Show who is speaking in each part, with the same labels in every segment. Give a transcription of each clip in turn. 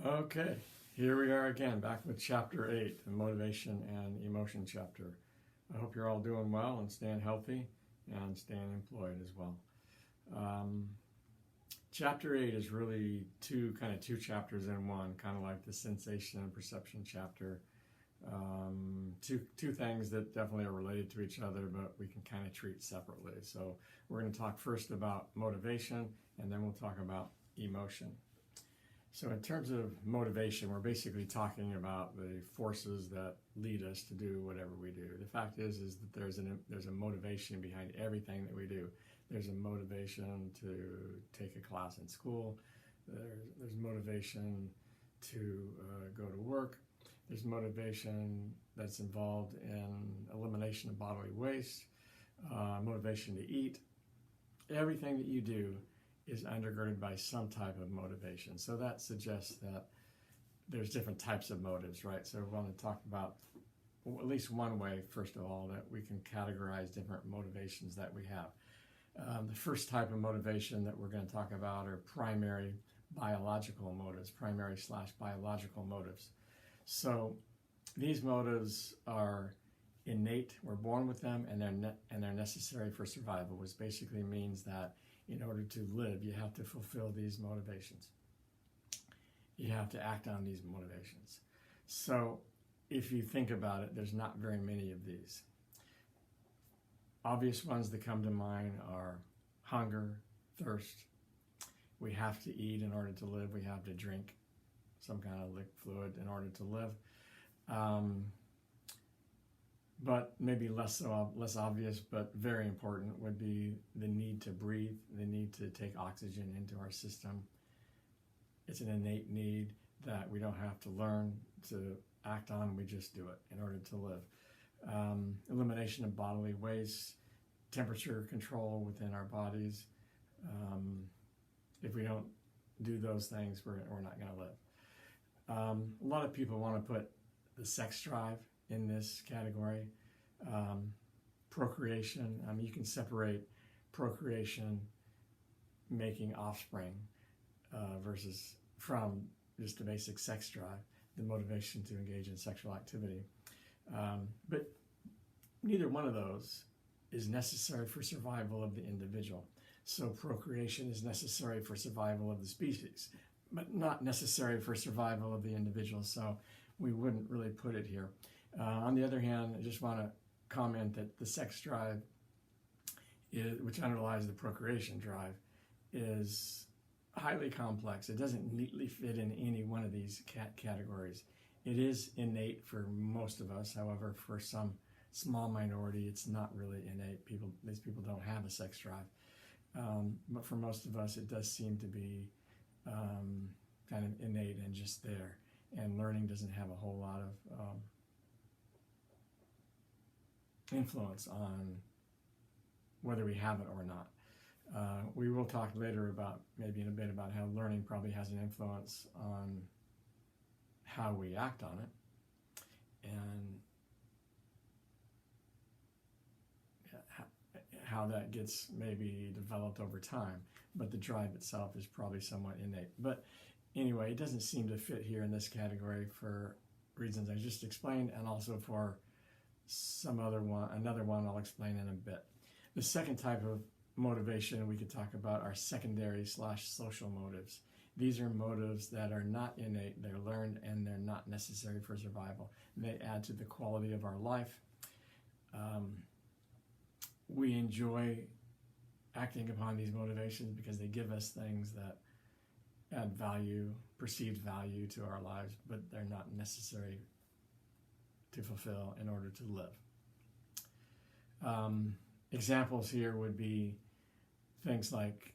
Speaker 1: Okay, here we are again, back with Chapter 8, the Motivation and Emotion chapter. I hope you're all doing well and staying healthy and staying employed as well. Chapter 8 is really two chapters in one, kind of like the Sensation and Perception chapter. Two things that definitely are related to each other, but we can kind of treat separately. So we're going to talk first about motivation, and then we'll talk about emotion. So in terms of motivation, we're basically talking about the forces that lead us to do whatever we do. The fact is that there's a motivation behind everything that we do. There's a motivation to take a class in school. There's motivation to go to work. There's motivation that's involved in elimination of bodily waste, motivation to eat. Everything that you do is undergirded by some type of motivation. So that suggests that there's different types of motives, right? So we want to talk about at least one way, first of all, that we can categorize different motivations that we have. The first type of motivation that we're going to talk about are primary biological motives, primary/biological motives. So these motives are innate, we're born with them, and they're necessary for survival, which basically means that in order to live, you have to fulfill these motivations. You have to act on these motivations. So if you think about it, there's not very many of these. Obvious ones that come to mind are hunger, thirst. We have to eat in order to live. We have to drink some kind of fluid in order to live. But maybe less obvious, but very important, would be the need to breathe, the need to take oxygen into our system. It's an innate need that we don't have to learn to act on, we just do it in order to live. Elimination of bodily waste, temperature control within our bodies. If we don't do those things, we're not going to live. A lot of people want to put the sex drive in this category. Procreation, you can separate procreation, making offspring, versus from just a basic sex drive, the motivation to engage in sexual activity. But neither one of those is necessary for survival of the individual. So procreation is necessary for survival of the species, but not necessary for survival of the individual. So we wouldn't really put it here. On the other hand, I just want to comment that the sex drive, which underlies the procreation drive, is highly complex. It doesn't neatly fit in any one of these categories. It is innate for most of us. However, for some small minority, it's not really innate. These people don't have a sex drive. But for most of us, it does seem to be kind of innate and just there. And learning doesn't have a whole lot of influence on whether we have it or not. We will talk later about, maybe in a bit, about how learning probably has an influence on how we act on it and how that gets maybe developed over time. But the drive itself is probably somewhat innate. But anyway, it doesn't seem to fit here in this category for reasons I just explained, and also for another one I'll explain in a bit. The second type of motivation we could talk about are secondary/social motives. These are motives that are not innate, they're learned, and they're not necessary for survival. And they add to the quality of our life. We enjoy acting upon these motivations because they give us things that add value, perceived value to our lives, but they're not necessary to fulfill in order to live. Examples here would be things like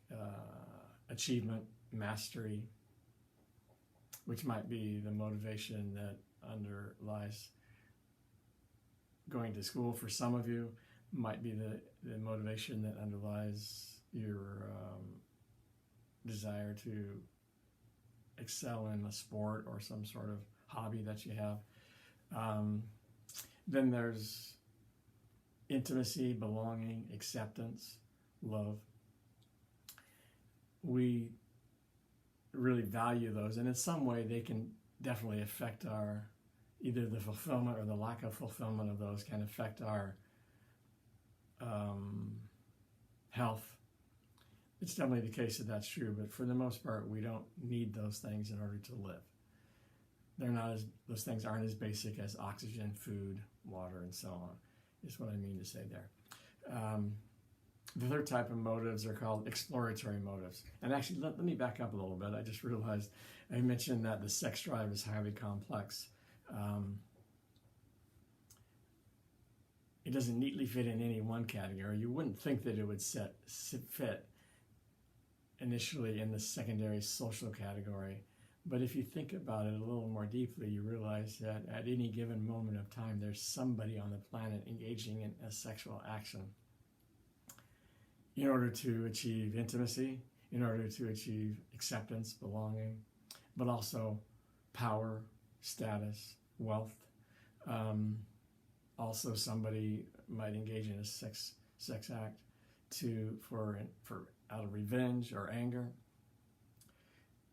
Speaker 1: achievement, mastery, which might be the motivation that underlies going to school for some of you, might be the motivation that underlies your desire to excel in a sport or some sort of hobby that you have. Then there's intimacy, belonging, acceptance, love. We really value those, and in some way they can definitely affect our, either the fulfillment or the lack of fulfillment of those can affect our health. It's definitely the case that that's true, but for the most part, we don't need those things in order to live. Those things aren't as basic as oxygen, food, water, and so on, is what I mean to say there. The third type of motives are called exploratory motives. And actually, let me back up a little bit. I just realized I mentioned that the sex drive is highly complex. It doesn't neatly fit in any one category. You wouldn't think that it would fit initially in the secondary social category. But if you think about it a little more deeply, you realize that at any given moment of time, there's somebody on the planet engaging in a sexual action in order to achieve intimacy, in order to achieve acceptance, belonging, but also power, status, wealth. Also, somebody might engage in a sex act for out of revenge or anger,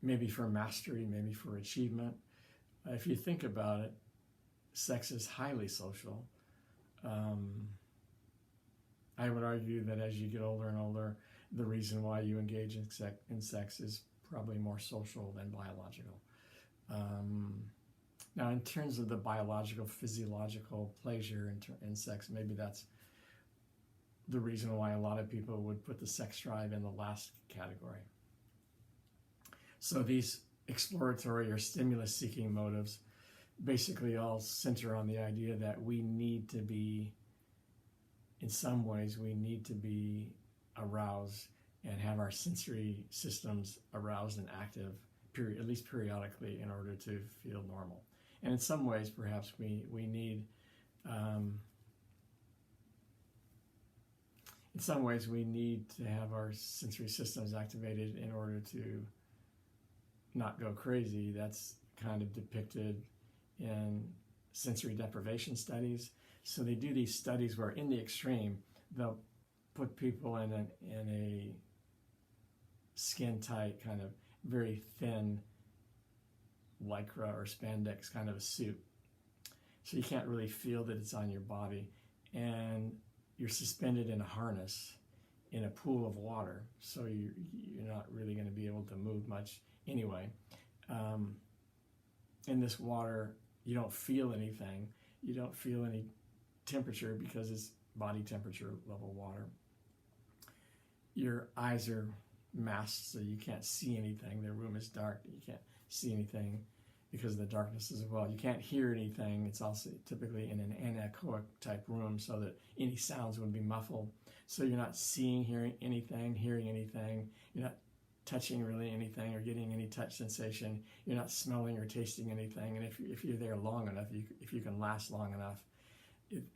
Speaker 1: maybe for mastery, maybe for achievement. If you think about it, sex is highly social. I would argue that as you get older and older, the reason why you engage in sex is probably more social than biological. Now, in terms of the biological, physiological pleasure in sex, maybe that's the reason why a lot of people would put the sex drive in the last category. So these exploratory or stimulus-seeking motives basically all center on the idea that we need to be, in some ways, we need to be aroused and have our sensory systems aroused and active, at least periodically, in order to feel normal. And in some ways, perhaps we need, in some ways, we need to have our sensory systems activated in order to not go crazy. That's kind of depicted in sensory deprivation studies. So they do these studies where, in the extreme, they'll put people in a skin-tight, kind of very thin lycra or spandex kind of a suit. So you can't really feel that it's on your body. And you're suspended in a harness in a pool of water. So you're not really going to be able to move much anyway. In this water, you don't feel anything. You don't feel any temperature because it's body temperature level water. Your eyes are masked, so you can't see anything. The room is dark. You can't see anything because of the darkness as well. You can't hear anything. It's also typically in an anechoic type room so that any sounds would be muffled. So you're not seeing, hearing anything. You're not touching really anything or getting any touch sensation. You're not smelling or tasting anything. And if you're there long enough, if you can last long enough,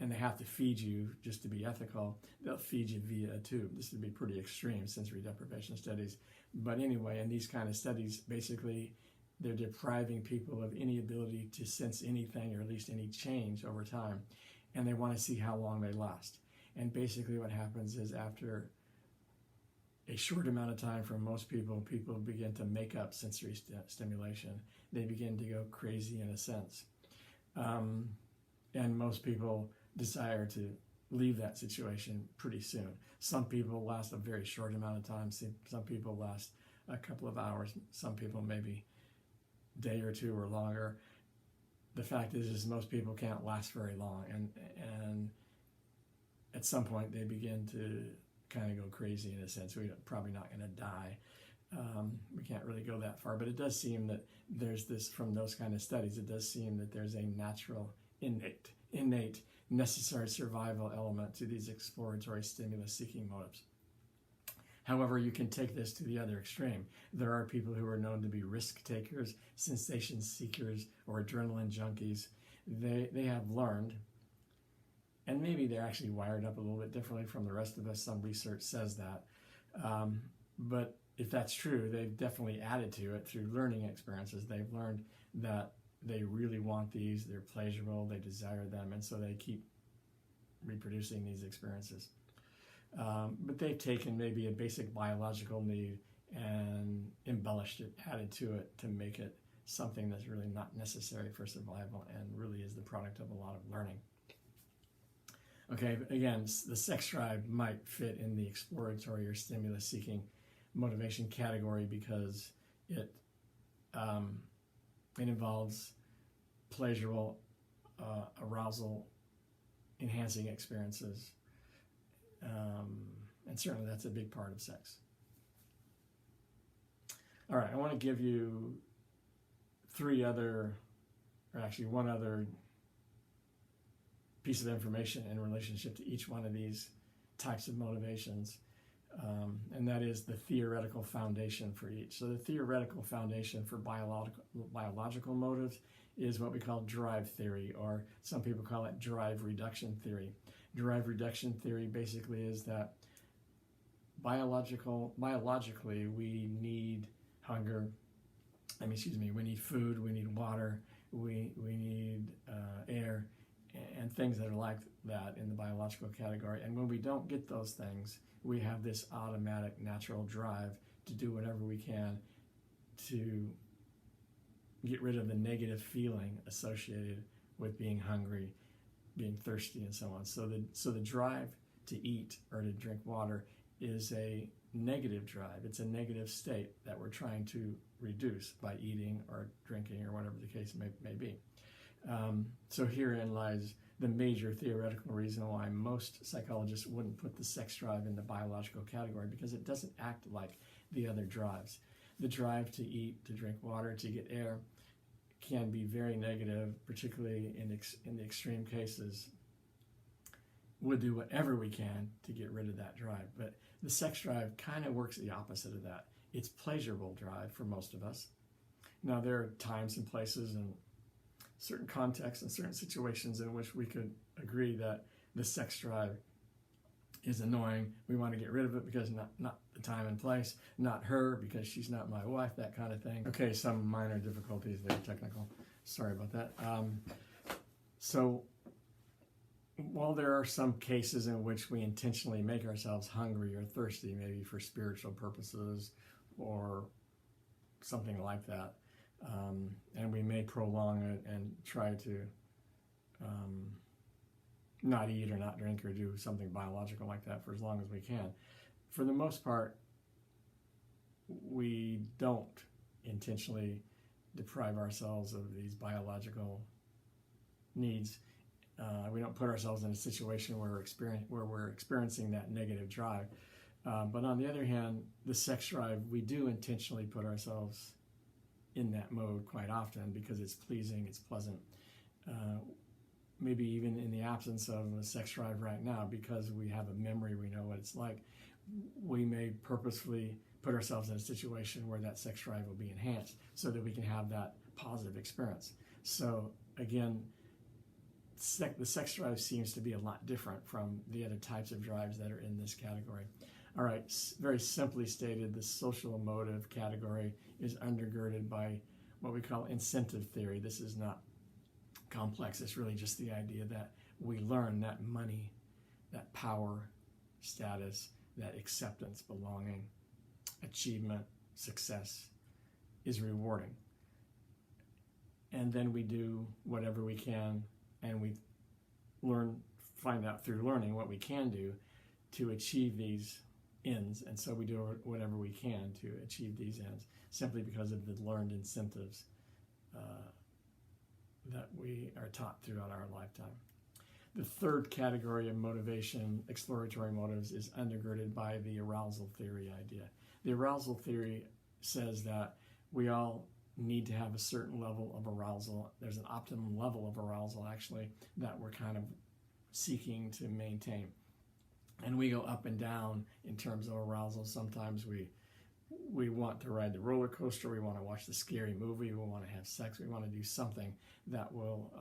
Speaker 1: and they have to feed you, just to be ethical, they'll feed you via a tube. This would be pretty extreme sensory deprivation studies. But anyway, in these kind of studies, basically, they're depriving people of any ability to sense anything, or at least any change over time. And they want to see how long they last. And basically what happens is, after a short amount of time, for most people begin to make up sensory stimulation. They begin to go crazy in a sense. And most people desire to leave that situation pretty soon. Some people last a very short amount of time. Some people last a couple of hours. Some people maybe a day or two or longer. The fact is most people can't last very long. And at some point they begin to kind of go crazy in a sense. We're probably not going to die. We can't really go that far. But it does seem that there's this, from those kind of studies, it does seem that there's a natural, innate, necessary survival element to these exploratory stimulus-seeking motives. However, you can take this to the other extreme. There are people who are known to be risk takers, sensation seekers, or adrenaline junkies. They have learned, and maybe they're actually wired up a little bit differently from the rest of us. Some research says that. But if that's true, they've definitely added to it through learning experiences. They've learned that they really want these, they're pleasurable, they desire them, and so they keep reproducing these experiences. But they've taken maybe a basic biological need and embellished it, added to it to make it something that's really not necessary for survival and really is the product of a lot of learning. Okay, but again, the sex drive might fit in the exploratory or stimulus-seeking motivation category because it involves pleasurable, arousal-enhancing experiences, and certainly that's a big part of sex. All right, I want to give you one other piece of information in relationship to each one of these types of motivations, and that is the theoretical foundation for each. So the theoretical foundation for biological motives is what we call drive theory, or some people call it drive reduction theory. Drive reduction theory basically is that biologically we need we need food, we need water, we need air, and things that are like that in the biological category. And when we don't get those things, we have this automatic natural drive to do whatever we can to get rid of the negative feeling associated with being hungry, being thirsty, and so on. So the drive to eat or to drink water is a negative drive. It's a negative state that we're trying to reduce by eating or drinking or whatever the case may be. So herein lies the major theoretical reason why most psychologists wouldn't put the sex drive in the biological category, because it doesn't act like the other drives. The drive to eat, to drink water, to get air can be very negative, particularly in the extreme cases. We'll do whatever we can to get rid of that drive. But the sex drive kind of works the opposite of that. It's pleasurable drive for most of us. Now, there are times and places and certain contexts and certain situations in which we could agree that the sex drive is annoying. We want to get rid of it because not the time and place, not her because she's not my wife, that kind of thing. Okay, some minor difficulties there, technical. Sorry about that. So while there are some cases in which we intentionally make ourselves hungry or thirsty, maybe for spiritual purposes or something like that, and we may prolong it and try to not eat or not drink or do something biological like that for as long as we can. For the most part, we don't intentionally deprive ourselves of these biological needs. We don't put ourselves in a situation where we're experiencing that negative drive. But on the other hand, the sex drive, we do intentionally put ourselves in that mode quite often because it's pleasing, it's pleasant. Maybe even in the absence of a sex drive right now, because we have a memory, we know what it's like, we may purposefully put ourselves in a situation where that sex drive will be enhanced so that we can have that positive experience. So again, the sex drive seems to be a lot different from the other types of drives that are in this category. All right, very simply stated, the social motive category is undergirded by what we call incentive theory. This is not complex. It's really just the idea that we learn that money, that power, status, that acceptance, belonging, achievement, success is rewarding. And then we do whatever we can, and we find out through learning what we can do to achieve these ends. And so we do whatever we can to achieve these ends simply because of the learned incentives that we are taught throughout our lifetime. The third category of motivation, exploratory motives, is undergirded by the arousal theory idea. The arousal theory says that we all need to have a certain level of arousal. There's an optimum level of arousal, actually, that we're kind of seeking to maintain. And we go up and down in terms of arousal. Sometimes we want to ride the roller coaster, we want to watch the scary movie, we want to have sex, we want to do something that will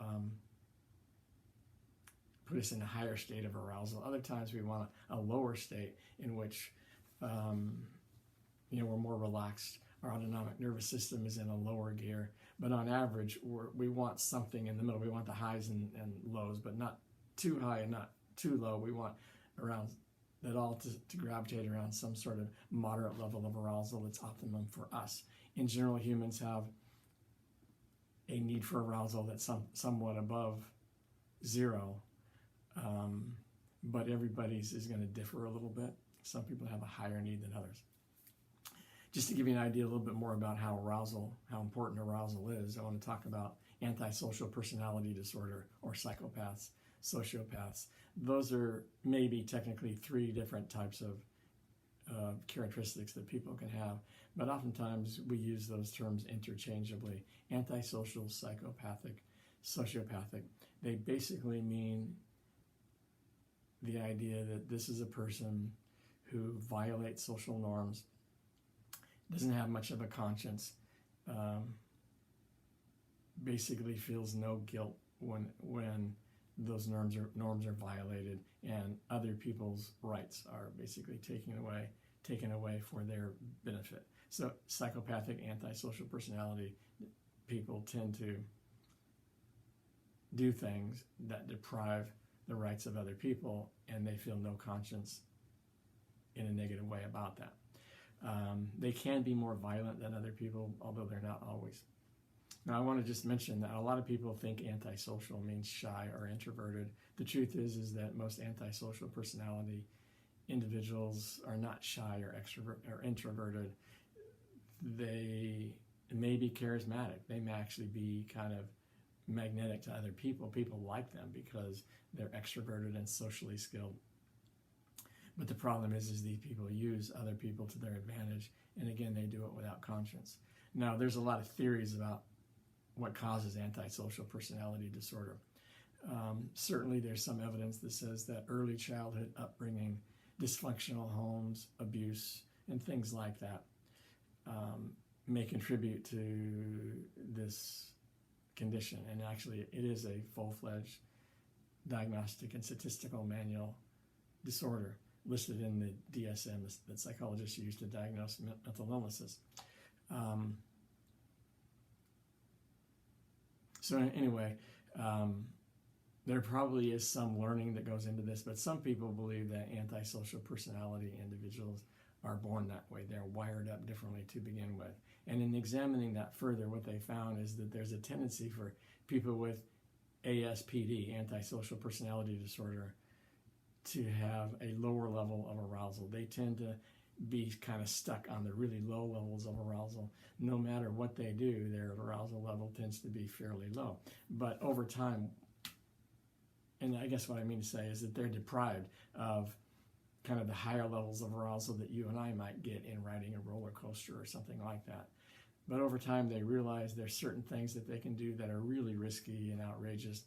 Speaker 1: put us in a higher state of arousal. Other times we want a lower state in which we're more relaxed. Our autonomic nervous system is in a lower gear, but on average we want something in the middle. We want the highs and lows, but not too high and not too low. We want around that all to gravitate around some sort of moderate level of arousal that's optimum for us. In general, humans have a need for arousal that's somewhat above zero, but everybody's is going to differ a little bit. Some people have a higher need than others. Just to give you an idea a little bit more about how important arousal is, I want to talk about antisocial personality disorder, or psychopaths, sociopaths. Those are maybe technically 3 different types of characteristics that people can have, but oftentimes we use those terms interchangeably. Antisocial, psychopathic, sociopathic. They basically mean the idea that this is a person who violates social norms, doesn't have much of a conscience, basically feels no guilt when those norms are violated, and other people's rights are basically taken away for their benefit. So psychopathic, antisocial personality people tend to do things that deprive the rights of other people, and they feel no conscience in a negative way about that. They can be more violent than other people, although they're not always. Now, I want to just mention that a lot of people think antisocial means shy or introverted. The truth is that most antisocial personality individuals are not shy or extrovert or introverted. They may be charismatic. They may actually be kind of magnetic to other people. People like them because they're extroverted and socially skilled. But the problem is these people use other people to their advantage, and again, they do it without conscience. Now, there's a lot of theories about what causes antisocial personality disorder. Certainly, there's some evidence that says that early childhood upbringing, dysfunctional homes, abuse, and things like that may contribute to this condition. And actually, it is a full-fledged diagnostic and statistical manual disorder listed in the DSM that psychologists use to diagnose mental illnesses. So anyway, there probably is some learning that goes into this, but some people believe that antisocial personality individuals are born that way. They're wired up differently to begin with. And in examining that further, what they found is that there's a tendency for people with ASPD, antisocial personality disorder, to have a lower level of arousal. They tend to be kind of stuck on the really low levels of arousal. No matter what they do, their arousal level tends to be fairly low. But over time, and I guess what I mean to say is that they're deprived of kind of the higher levels of arousal that you and I might get in riding a roller coaster or something like that. But over time, they realize there's certain things that they can do that are really risky and outrageous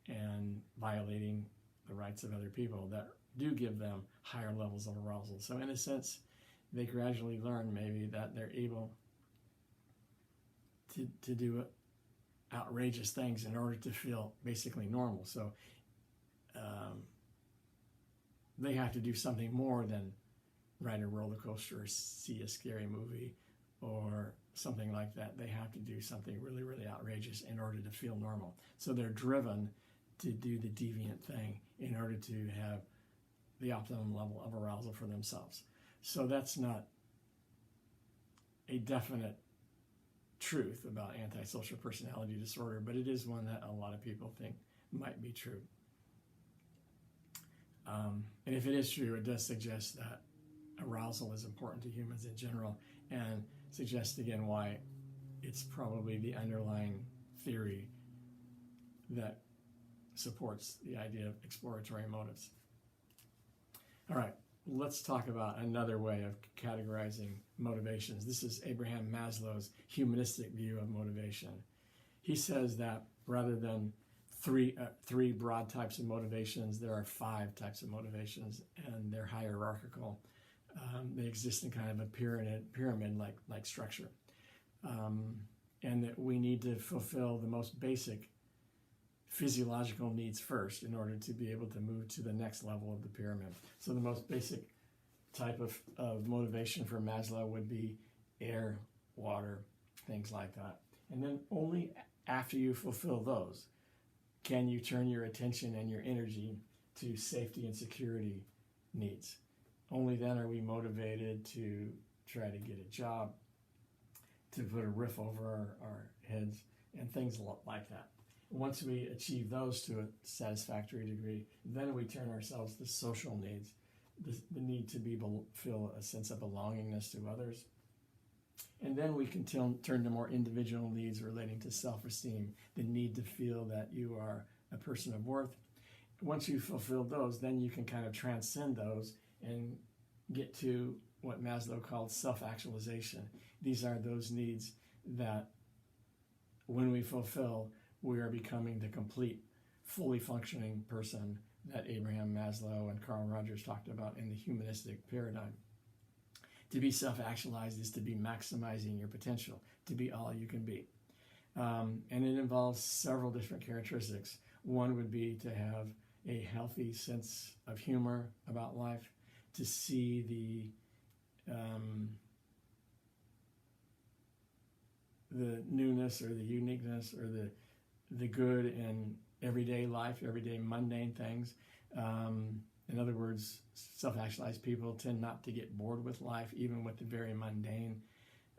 Speaker 1: and violating the rights of other people that do give them higher levels of arousal. So in a sense, they gradually learn maybe that they're able to do outrageous things in order to feel basically normal. So they have to do something more than ride a roller coaster or see a scary movie or something like that. They have to do something really, really outrageous in order to feel normal. So they're driven to do the deviant thing in order to have the optimum level of arousal for themselves. So that's not a definite truth about antisocial personality disorder, but it is one that a lot of people think might be true. And if it is true, it does suggest that arousal is important to humans in general, and suggests again why it's probably the underlying theory that supports the idea of exploratory motives. All right, let's talk about another way of categorizing motivations. This is Abraham Maslow's humanistic view of motivation. He says that rather than three broad types of motivations, there are 5 types of motivations, and they're hierarchical. They exist in kind of a pyramid-like structure, and that we need to fulfill the most basic physiological needs first in order to be able to move to the next level of the pyramid. So the most basic type of motivation for Maslow would be air, water, things like that. And then only after you fulfill those can you turn your attention and your energy to safety and security needs. only then are we motivated to try to get a job, to put a roof over our heads, and things like that. Once we achieve those to a satisfactory degree, then we turn ourselves to social needs, the need to feel a sense of belongingness to others. And then we can turn to more individual needs relating to self-esteem, the need to feel that you are a person of worth. Once you've fulfilled those, then you can kind of transcend those and get to what Maslow called self-actualization. These are those needs that when we fulfill, we are becoming the complete, fully functioning person that Abraham Maslow and Carl Rogers talked about in the humanistic paradigm. To be self-actualized is to be maximizing your potential, to be all you can be. And it involves several different characteristics. One would be to have a healthy sense of humor about life, to see the newness or the uniqueness or the good in everyday life, everyday mundane things. In other words, self-actualized people tend not to get bored with life, even with the very mundane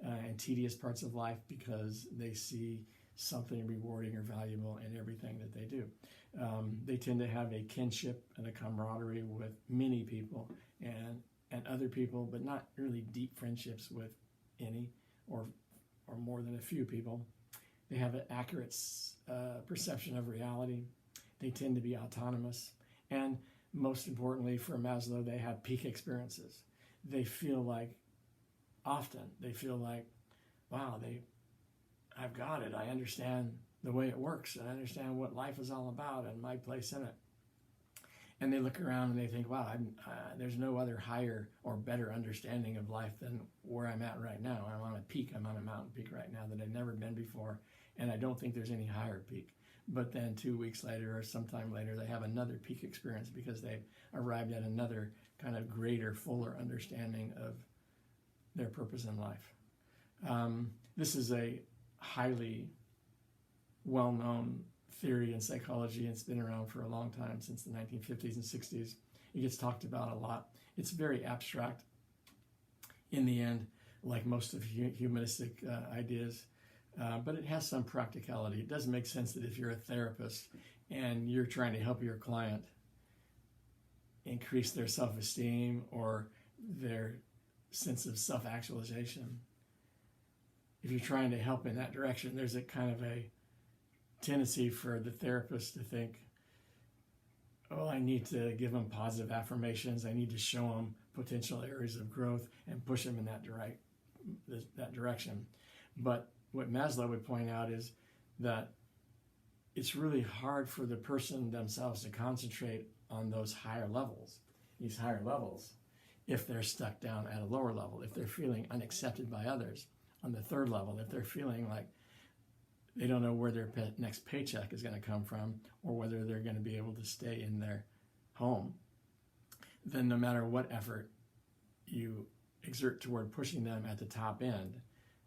Speaker 1: and tedious parts of life, because they see something rewarding or valuable in everything that they do. They tend to have a kinship and a camaraderie with many people and other people, but not really deep friendships with any or more than a few people. They have an accurate perception of reality. They tend to be autonomous. And most importantly for Maslow, they have peak experiences. They feel like, wow, I've got it. I understand the way it works. I understand what life is all about and my place in it. And they look around and they think, wow, there's no other higher or better understanding of life than where I'm at right now. I'm on a peak. I'm on a mountain peak right now that I've never been before. And I don't think there's any higher peak. But then 2 weeks later or sometime later, they have another peak experience because they've arrived at another kind of greater, fuller understanding of their purpose in life. This is a highly well-known theory in psychology, and it's been around for a long time, since the 1950s and 60s. It gets talked about a lot. It's very abstract in the end, like most of humanistic ideas. But it has some practicality. It does make sense that if you're a therapist and you're trying to help your client increase their self-esteem or their sense of self-actualization, if you're trying to help in that direction, there's a kind of a tendency for the therapist to think, oh, I need to give them positive affirmations. I need to show them potential areas of growth and push them in that direction. But what Maslow would point out is that it's really hard for the person themselves to concentrate on these higher levels, if they're stuck down at a lower level, if they're feeling unaccepted by others on the third level, if they're feeling like they don't know where their next paycheck is going to come from or whether they're going to be able to stay in their home, then no matter what effort you exert toward pushing them at the top end,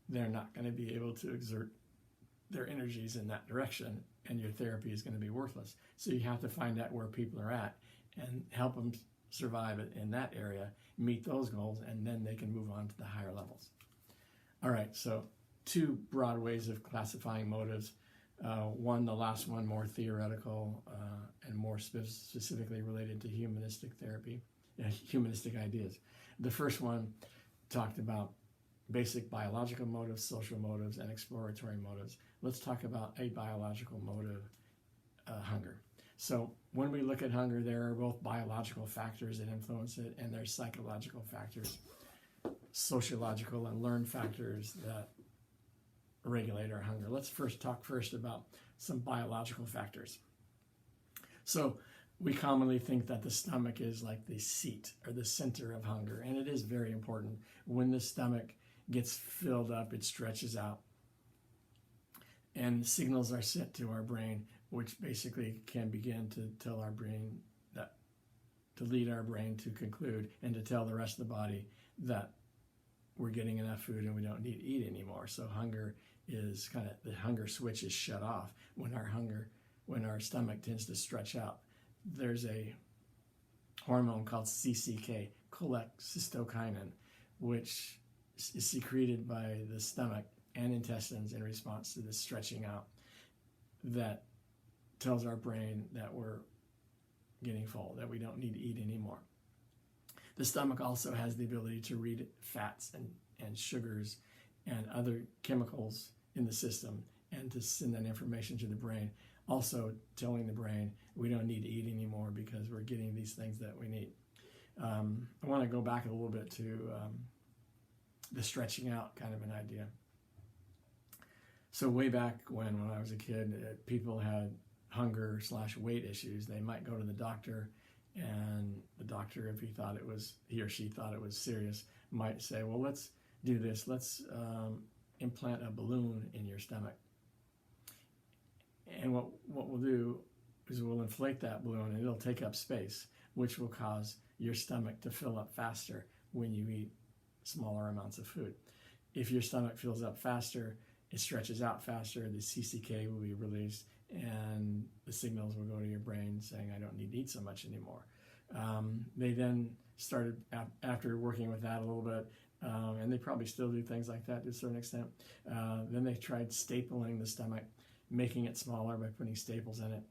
Speaker 1: they're not going to be able to exert their energies in that direction, and your therapy is going to be worthless. So you have to find out where people are at and help them survive in that area, meet those goals, and then they can move on to the higher levels. All right, so 2 broad ways of classifying motives. One, the last one, more theoretical and more specifically related to humanistic therapy, humanistic ideas. The first one talked about basic biological motives, social motives, and exploratory motives. Let's talk about a biological motive, hunger. So when we look at hunger, there are both biological factors that influence it, and there's psychological factors, sociological and learned factors that regulate our hunger. Let's talk about some biological factors. So we commonly think that the stomach is like the seat or the center of hunger, and it is very important. When the stomach gets filled up, it stretches out, and signals are sent to our brain, which basically can begin to tell our brain to lead our brain to conclude and to tell the rest of the body that we're getting enough food and we don't need to eat anymore. So hunger is the hunger switch is shut off when our stomach tends to stretch out. There's a hormone called CCK, cholecystokinin, which is secreted by the stomach and intestines in response to the stretching out that tells our brain that we're getting full, that we don't need to eat anymore. The stomach also has the ability to read fats and sugars and other chemicals in the system and to send that information to the brain, also telling the brain we don't need to eat anymore because we're getting these things that we need. I want to go back a little bit to the stretching out kind of an idea. So way back when I was a kid, people had hunger/weight issues. They might go to the doctor, and the doctor, if he or she thought it was serious, might say, well, let's do this. Let's implant a balloon in your stomach. And what we'll do is we'll inflate that balloon, and it'll take up space, which will cause your stomach to fill up faster when you eat smaller amounts of food. If your stomach fills up faster, it stretches out faster, the CCK will be released, and the signals will go to your brain saying, I don't need to eat so much anymore. They then started, after working with that a little bit, and they probably still do things like that to a certain extent, then they tried stapling the stomach, making it smaller by putting staples in it.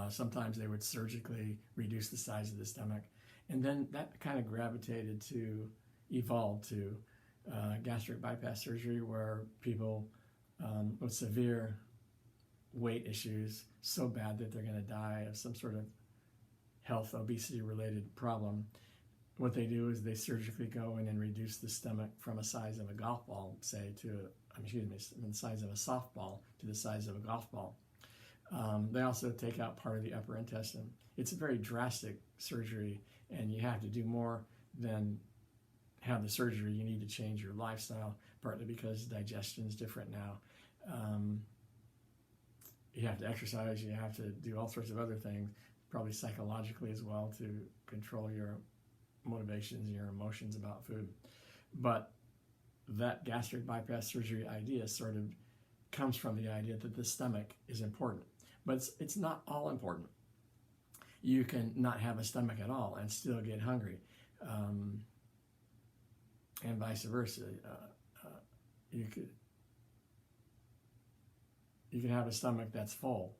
Speaker 1: Sometimes they would surgically reduce the size of the stomach. And then that kind of evolved to gastric bypass surgery, where people with severe weight issues, so bad that they're going to die of some sort of health, obesity-related problem, what they do is they surgically go in and reduce the stomach from a size of a golf ball, say, from the size of a softball to the size of a golf ball. They also take out part of the upper intestine. It's a very drastic surgery, and you have to do more than have the surgery. You need to change your lifestyle, partly because digestion is different now. You have to exercise, you have to do all sorts of other things, probably psychologically as well, to control your motivations and your emotions about food. But that gastric bypass surgery idea sort of comes from the idea that the stomach is important. But it's not all important. You can not have a stomach at all and still get hungry, and vice versa. You can have a stomach that's full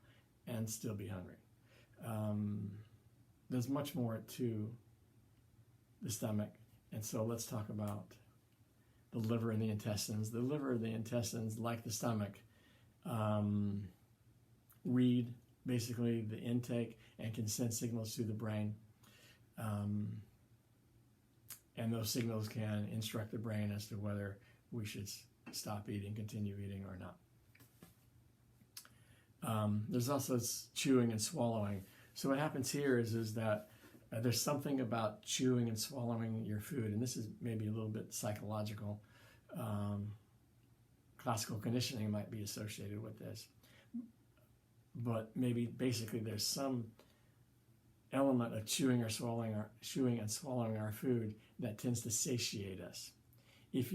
Speaker 1: and still be hungry. There's much more to the stomach, and so let's talk about the liver and the intestines. The liver and the intestines, like the stomach, read basically the intake and can send signals to the brain. And those signals can instruct the brain as to whether we should stop eating, continue eating, or not. There's also chewing and swallowing. So what happens here is that there's something about chewing and swallowing your food, and this is maybe a little bit psychological. Classical conditioning might be associated with this. But maybe basically there's some element of chewing and swallowing our food that tends to satiate us. If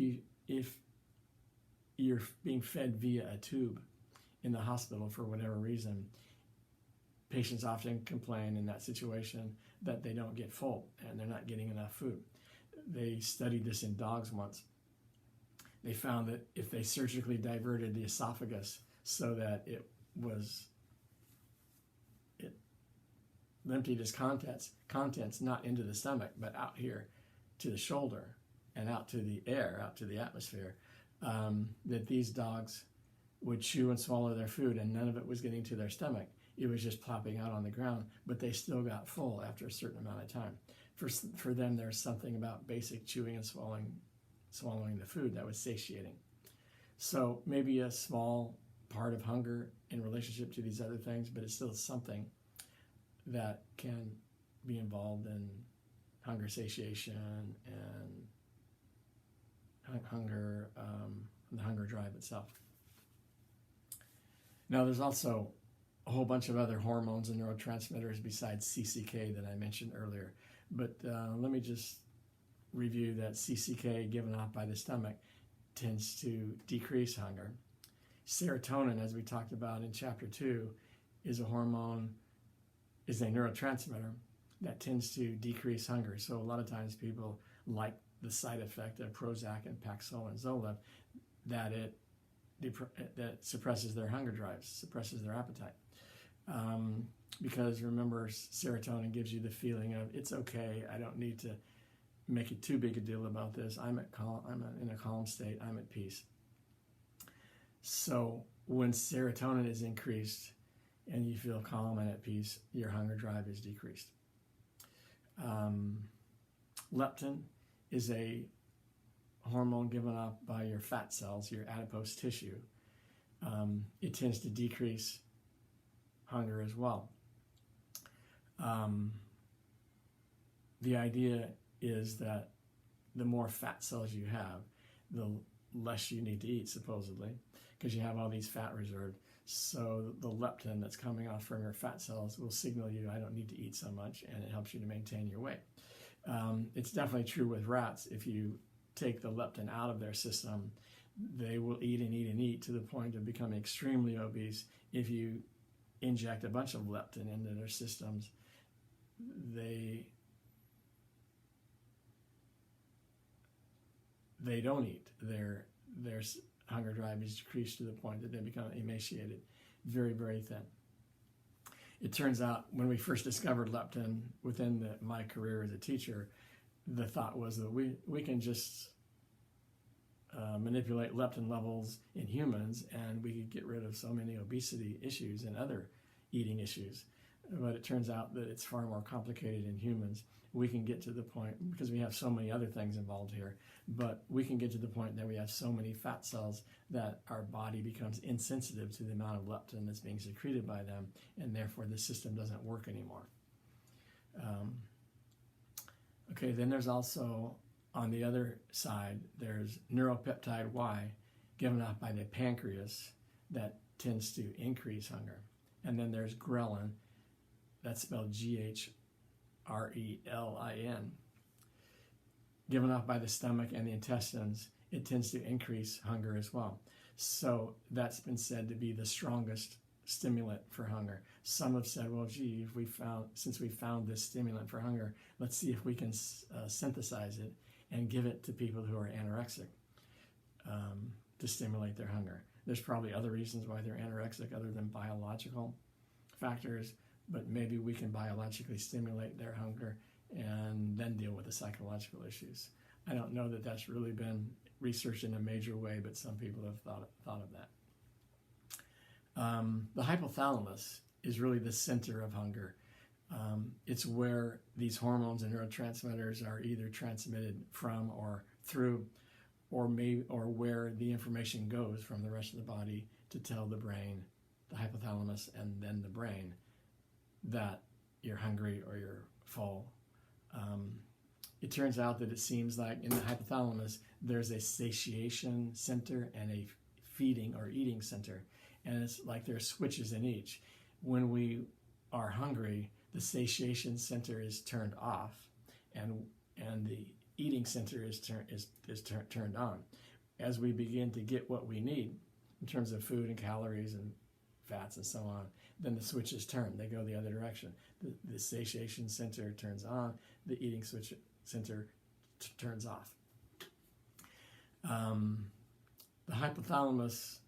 Speaker 1: you're being fed via a tube in the hospital for whatever reason, patients often complain in that situation that they don't get full and they're not getting enough food. They studied this in dogs once. They found that if they surgically diverted the esophagus so that it emptied its contents not into the stomach but out here to the shoulder and out to the air, out to the atmosphere, that these dogs would chew and swallow their food and none of it was getting to their stomach. It was just plopping out on the ground, but they still got full after a certain amount of time. For them, there's something about basic chewing and swallowing the food that was satiating. So maybe a small part of hunger in relationship to these other things, but it's still something that can be involved in hunger satiation and hunger, the hunger drive itself. Now, there's also a whole bunch of other hormones and neurotransmitters besides CCK that I mentioned earlier. But let me just review that CCK given off by the stomach tends to decrease hunger. Serotonin, as we talked about in chapter 2, is a neurotransmitter that tends to decrease hunger. So a lot of times people like the side effect of Prozac and Paxil and Zoloft, that that suppresses their hunger drives, suppresses their appetite. Because remember, serotonin gives you the feeling of, it's okay, I don't need to make it too big a deal about this. I'm in a calm state, I'm at peace. So when serotonin is increased and you feel calm and at peace, your hunger drive is decreased. Leptin is a hormone given off by your fat cells, your adipose tissue. It tends to decrease hunger as well. The idea is that the more fat cells you have, the less you need to eat, supposedly, because you have all these fat reserved. So the leptin that's coming off from your fat cells will signal you, I don't need to eat so much, and it helps you to maintain your weight. It's definitely true with rats. If you take the leptin out of their system, they will eat and eat and eat to the point of becoming extremely obese. If you inject a bunch of leptin into their systems, they don't eat. Their hunger drive is decreased to the point that they become emaciated, very, very thin. It turns out when we first discovered leptin within my career as a teacher, the thought was that we can just manipulate leptin levels in humans and we could get rid of so many obesity issues and other eating issues. But it turns out that it's far more complicated in humans. We can get to the point, because we have so many other things involved here, but we can get to the point that we have so many fat cells that our body becomes insensitive to the amount of leptin that's being secreted by them, and therefore the system doesn't work anymore. Okay, then there's also, on the other side, there's neuropeptide Y given off by the pancreas that tends to increase hunger. And then there's ghrelin, that's spelled Grelin, given off by the stomach and the intestines. It tends to increase hunger as well. So that's been said to be the strongest stimulant for hunger. Some have said, well, gee, since we found this stimulant for hunger, let's see if we can synthesize it and give it to people who are anorexic to stimulate their hunger. There's probably other reasons why they're anorexic other than biological factors, but maybe we can biologically stimulate their hunger and then deal with the psychological issues. I don't know that that's really been researched in a major way, but some people have thought of that. The hypothalamus is really the center of hunger. It's where these hormones and neurotransmitters are either transmitted from or through, or where the information goes from the rest of the body to tell the brain, the hypothalamus, and then the brain that you're hungry or you're full. It turns out that it seems like in the hypothalamus there's a satiation center and a feeding or eating center, and it's like there are switches in each. When we are hungry, the satiation center is turned off, and the eating center is turned on. As we begin to get what we need in terms of food and calories and fats and so on, then the switches turn. They go the other direction. The satiation center turns on, the eating switch center turns off. The hypothalamus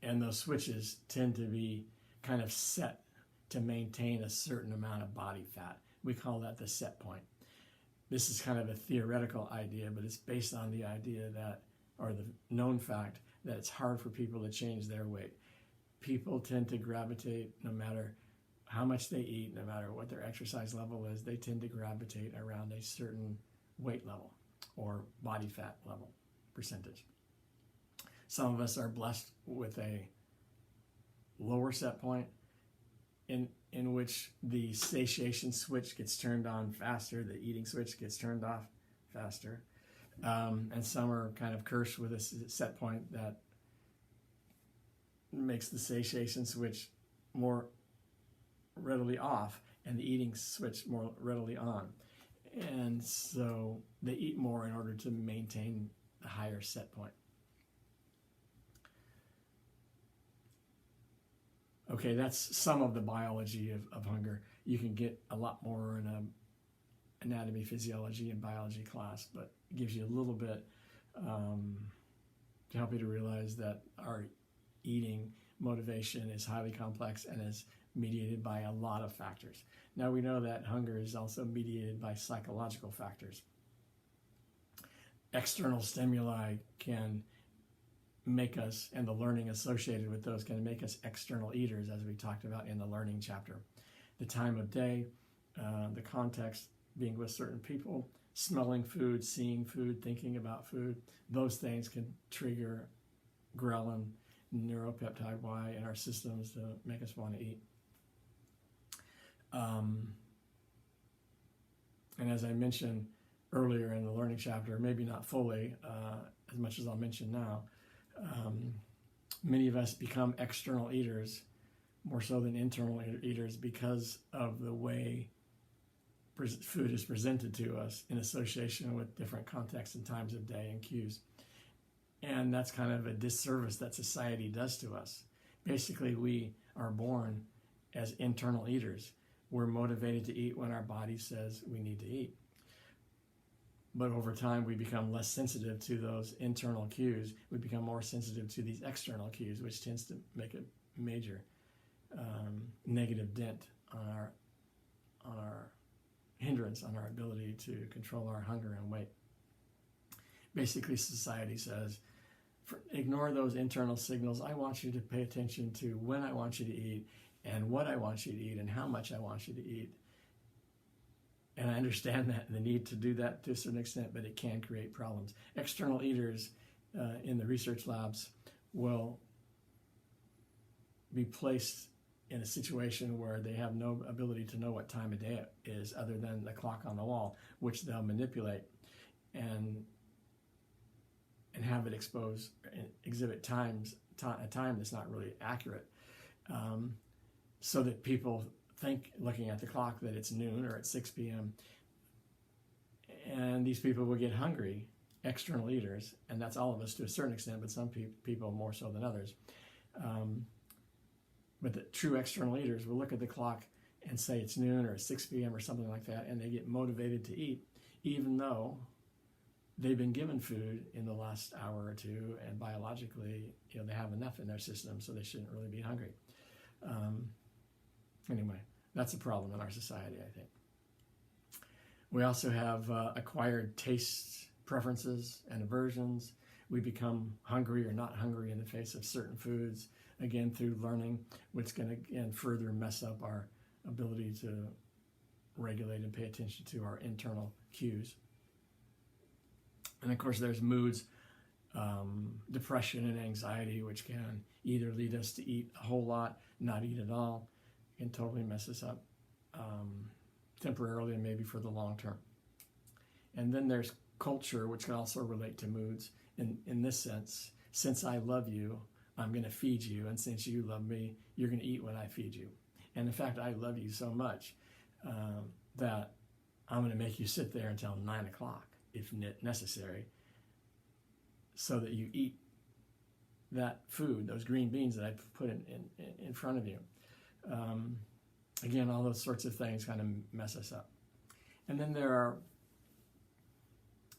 Speaker 1: and those switches tend to be kind of set to maintain a certain amount of body fat. We call that the set point. This is kind of a theoretical idea, but it's based on the idea that, or the known fact, that it's hard for people to change their weight. People tend to gravitate, no matter how much they eat, no matter what their exercise level is, they tend to gravitate around a certain weight level or body fat level percentage. Some of us are blessed with a lower set point in which the satiation switch gets turned on faster, the eating switch gets turned off faster. And some are kind of cursed with a set point that makes the satiation switch more readily off and the eating switch more readily on. And so they eat more in order to maintain the higher set point. Okay, that's some of the biology of hunger. You can get a lot more in a anatomy, physiology, and biology class, but it gives you a little bit to help you to realize that our eating motivation is highly complex and is mediated by a lot of factors. Now we know that hunger is also mediated by psychological factors. External stimuli can make us, and the learning associated with those can make us external eaters, as we talked about in the learning chapter. The time of day, the context, being with certain people, smelling food, seeing food, thinking about food, those things can trigger ghrelin, neuropeptide Y in our systems to make us want to eat. And as I mentioned earlier in the learning chapter, maybe not fully, as much as I'll mention now, many of us become external eaters more so than internal eaters because of the way food is presented to us in association with different contexts and times of day and cues. And that's kind of a disservice that society does to us. Basically, we are born as internal eaters. We're motivated to eat when our body says we need to eat. But over time, we become less sensitive to those internal cues. We become more sensitive to these external cues, which tends to make a major negative dent on our hindrance on our ability to control our hunger and weight. Basically, society says, ignore those internal signals. I want you to pay attention to when I want you to eat and what I want you to eat and how much I want you to eat. And I understand that the need to do that to a certain extent, but it can create problems. External eaters in the research labs will be placed in a situation where they have no ability to know what time of day it is other than the clock on the wall, which they'll manipulate and have it expose and exhibit a time that's not really accurate, so that people think, looking at the clock, that it's noon or it's 6 p.m. And these people will get hungry, external eaters, and that's all of us to a certain extent, but some people more so than others. But the true external eaters will look at the clock and say it's noon or 6 p.m. or something like that, and they get motivated to eat, even though they've been given food in the last hour or two, and biologically, they have enough in their system, so they shouldn't really be hungry. Anyway, that's a problem in our society, I think. We also have acquired tastes, preferences, and aversions. We become hungry or not hungry in the face of certain foods, again, through learning, which can, again, further mess up our ability to regulate and pay attention to our internal cues. And, of course, there's moods, depression and anxiety, which can either lead us to eat a whole lot, not eat at all, can totally mess us up temporarily and maybe for the long term. And then there's culture, which can also relate to moods in this sense. Since I love you, I'm going to feed you, and since you love me, you're going to eat when I feed you. And in fact, I love you so much that I'm going to make you sit there until 9 o'clock, if necessary, so that you eat that food, those green beans that I put in front of you. Again, all those sorts of things kind of mess us up. And then there are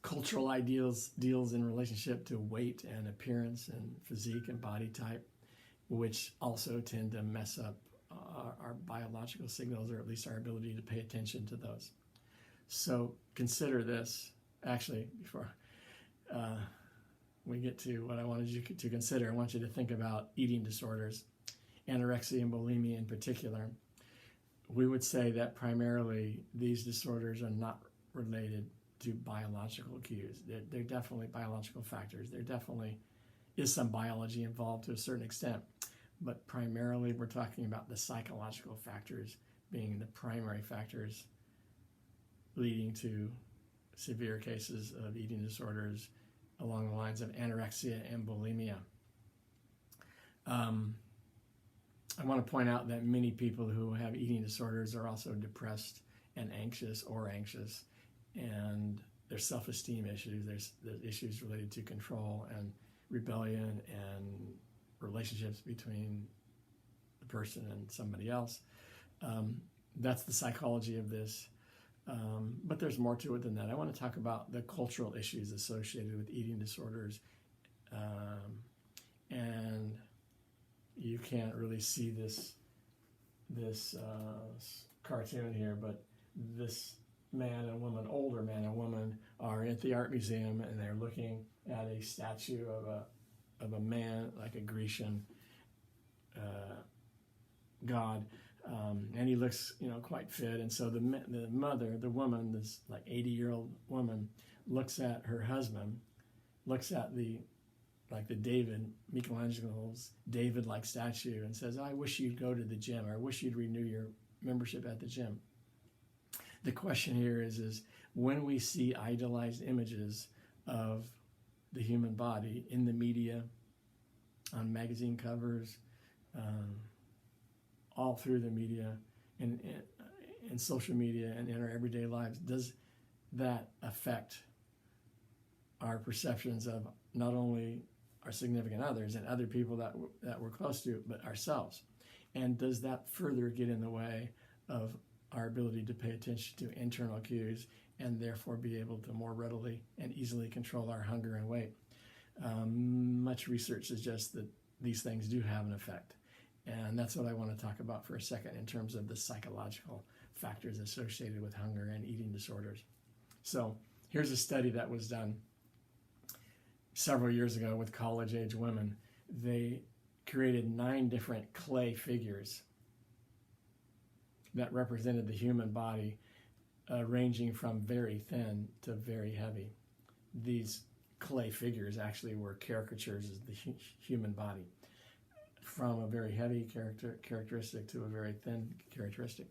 Speaker 1: cultural deals in relationship to weight and appearance and physique and body type, which also tend to mess up our biological signals, or at least our ability to pay attention to those. So consider this. Actually, before we get to what I wanted you to consider, I want you to think about eating disorders, anorexia and bulimia in particular. We would say that primarily these disorders are not related to biological cues. They're definitely biological factors. There definitely is some biology involved to a certain extent, but primarily we're talking about the psychological factors being the primary factors leading to severe cases of eating disorders along the lines of anorexia and bulimia. I want to point out that many people who have eating disorders are also depressed and anxious, and there's self-esteem issues. There's issues related to control and rebellion and relationships between the person and somebody else. That's the psychology of this. But there's more to it than that. I want to talk about the cultural issues associated with eating disorders. And you can't really see this cartoon here, but this man and woman, older man and woman, are at the art museum, and they're looking at a statue of a man, like a Grecian god, and he looks, quite fit. And so the mother, the woman, this like 80-year-old woman, looks at her husband, looks at the David, Michelangelo's David-like statue, and says, "I wish you'd go to the gym, or I wish you'd renew your membership at the gym." The question here is when we see idolized images of the human body in the media, on magazine covers, all through the media, in social media, and in our everyday lives, does that affect our perceptions of not only our significant others and other people that we're close to, but ourselves? And does that further get in the way of our ability to pay attention to internal cues and therefore be able to more readily and easily control our hunger and weight? Much research suggests that these things do have an effect. And that's what I want to talk about for a second in terms of the psychological factors associated with hunger and eating disorders. So here's a study that was done several years ago with college-age women. They created 9 different clay figures that represented the human body, ranging from very thin to very heavy. These clay figures actually were caricatures of the human body, from a very heavy characteristic to a very thin caricature.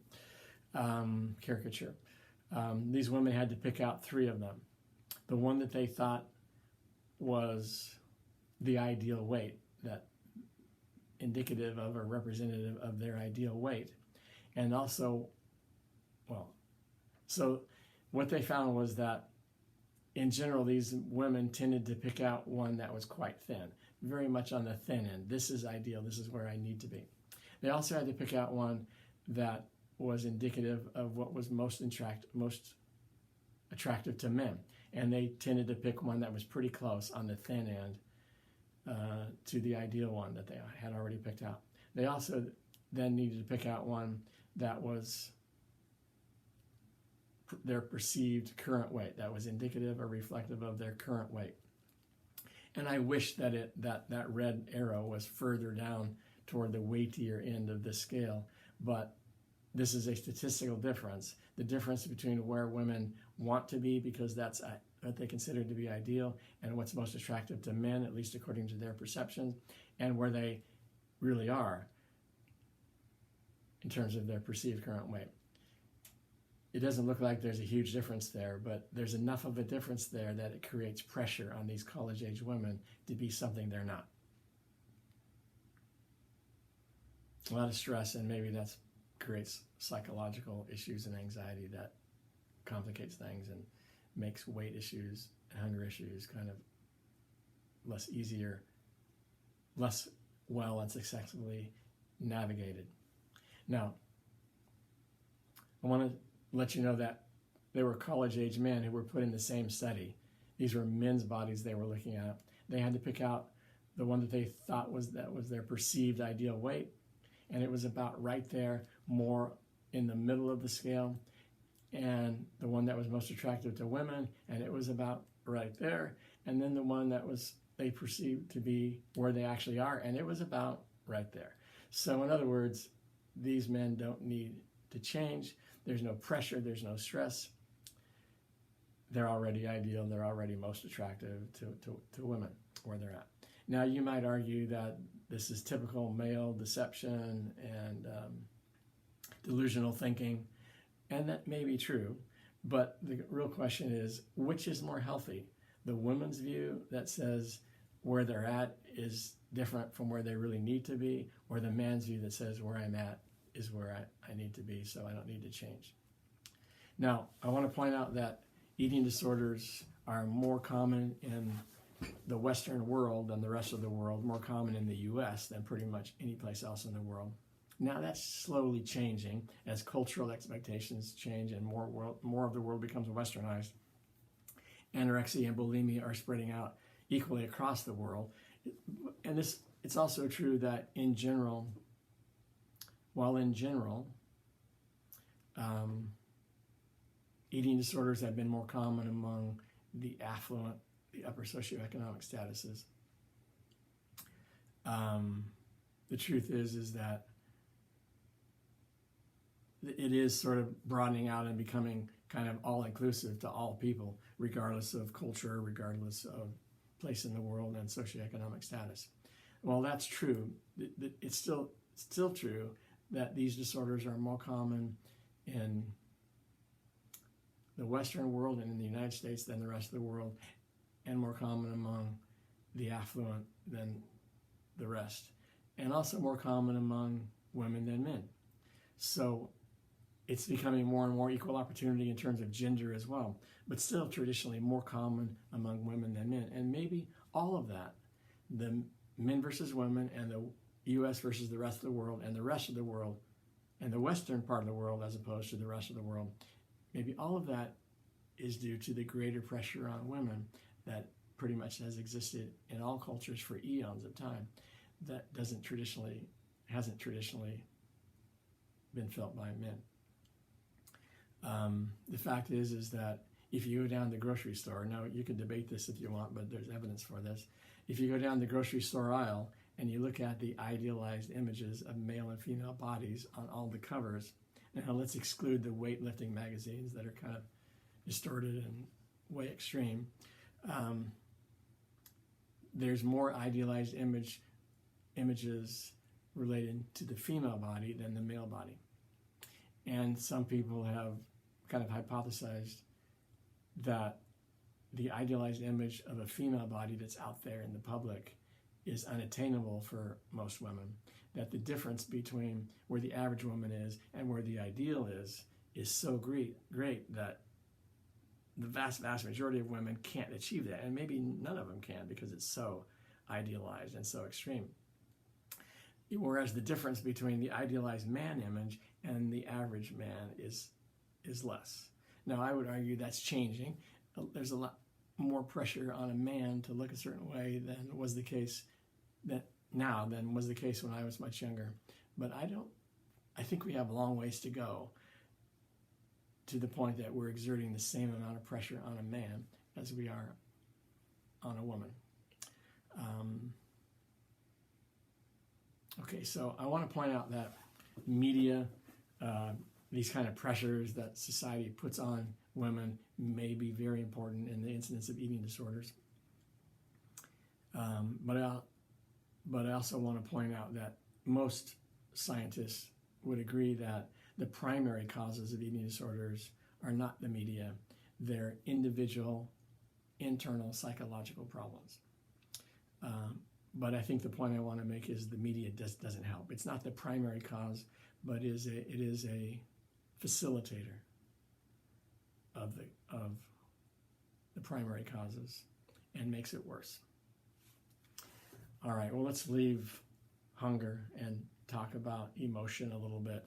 Speaker 1: These women had to pick out 3 of them. The one that they thought was the ideal weight, that indicative of or representative of their ideal weight. And also, so what they found was that in general, these women tended to pick out one that was quite thin, very much on the thin end. This is ideal. This is where I need to be. They also had to pick out one that was indicative of what was most attractive to men. And they tended to pick one that was pretty close on the thin end to the ideal one that they had already picked out. They also then needed to pick out one that was their perceived current weight, that was indicative or reflective of their current weight. And I wish that that red arrow was further down toward the weightier end of the scale, but this is a statistical difference. The difference between where women want to be, because that's what they consider to be ideal, and what's most attractive to men, at least according to their perception, and where they really are in terms of their perceived current weight. It doesn't look like there's a huge difference there, but there's enough of a difference there that it creates pressure on these college-age women to be something they're not. A lot of stress, and maybe that creates psychological issues and anxiety that complicates things and makes weight issues and hunger issues kind of less well and successfully navigated. Now, I want to let you know that there were college-age men who were put in the same study. These were men's bodies they were looking at. They had to pick out the one that they thought was their perceived ideal weight, and it was about right there, more in the middle of the scale, and the one that was most attractive to women, and it was about right there, and then the one that was they perceived to be where they actually are, and it was about right there. So in other words, these men don't need to change. There's no pressure, there's no stress. They're already ideal, they're already most attractive to women where they're at. Now, you might argue that this is typical male deception and delusional thinking, and that may be true, but the real question is, which is more healthy? The woman's view that says where they're at is different from where they really need to be, or the man's view that says where I'm at is where I need to be, so I don't need to change. Now, I want to point out that eating disorders are more common in the Western world than the rest of the world, more common in the U.S. than pretty much any place else in the world. Now that's slowly changing as cultural expectations change and more of the world becomes westernized. Anorexia and bulimia are spreading out equally across the world. And it's also true that in general, eating disorders have been more common among the affluent, the upper socioeconomic statuses. The truth is that it is sort of broadening out and becoming kind of all-inclusive to all people, regardless of culture, regardless of place in the world and socioeconomic status. Well, that's true. It's still true that these disorders are more common in the Western world and in the United States than the rest of the world, and more common among the affluent than the rest, and also more common among women than men. So it's becoming more and more equal opportunity in terms of gender as well, but still traditionally more common among women than men. And maybe all of that, the men versus women and the U.S. versus the rest of the world and the rest of the world and the Western part of the world as opposed to the rest of the world, maybe all of that is due to the greater pressure on women that pretty much has existed in all cultures for eons of time that hasn't traditionally been felt by men. The fact is that if you go down the grocery store, now you can debate this if you want, but there's evidence for this. If you go down the grocery store aisle and you look at the idealized images of male and female bodies on all the covers, now let's exclude the weightlifting magazines that are kind of distorted and way extreme. There's more idealized images related to the female body than the male body. And some people have kind of hypothesized that the idealized image of a female body that's out there in the public is unattainable for most women, that the difference between where the average woman is and where the ideal is so great that the vast majority of women can't achieve that, and maybe none of them can because it's so idealized and so extreme. Whereas the difference between the idealized man image and the average man is less. Now, I would argue that's changing. There's a lot more pressure on a man to look a certain way than was the case than was the case when I was much younger. But I think we have a long ways to go to the point that we're exerting the same amount of pressure on a man as we are on a woman. Okay, so I want to point out that media, these kind of pressures that society puts on women may be very important in the incidence of eating disorders. But I also want to point out that most scientists would agree that the primary causes of eating disorders are not the media. They're individual, internal psychological problems. But I think the point I want to make is the media doesn't help. It's not the primary cause, but it is a facilitator of the primary causes and makes it worse. All right, well, let's leave hunger and talk about emotion a little bit.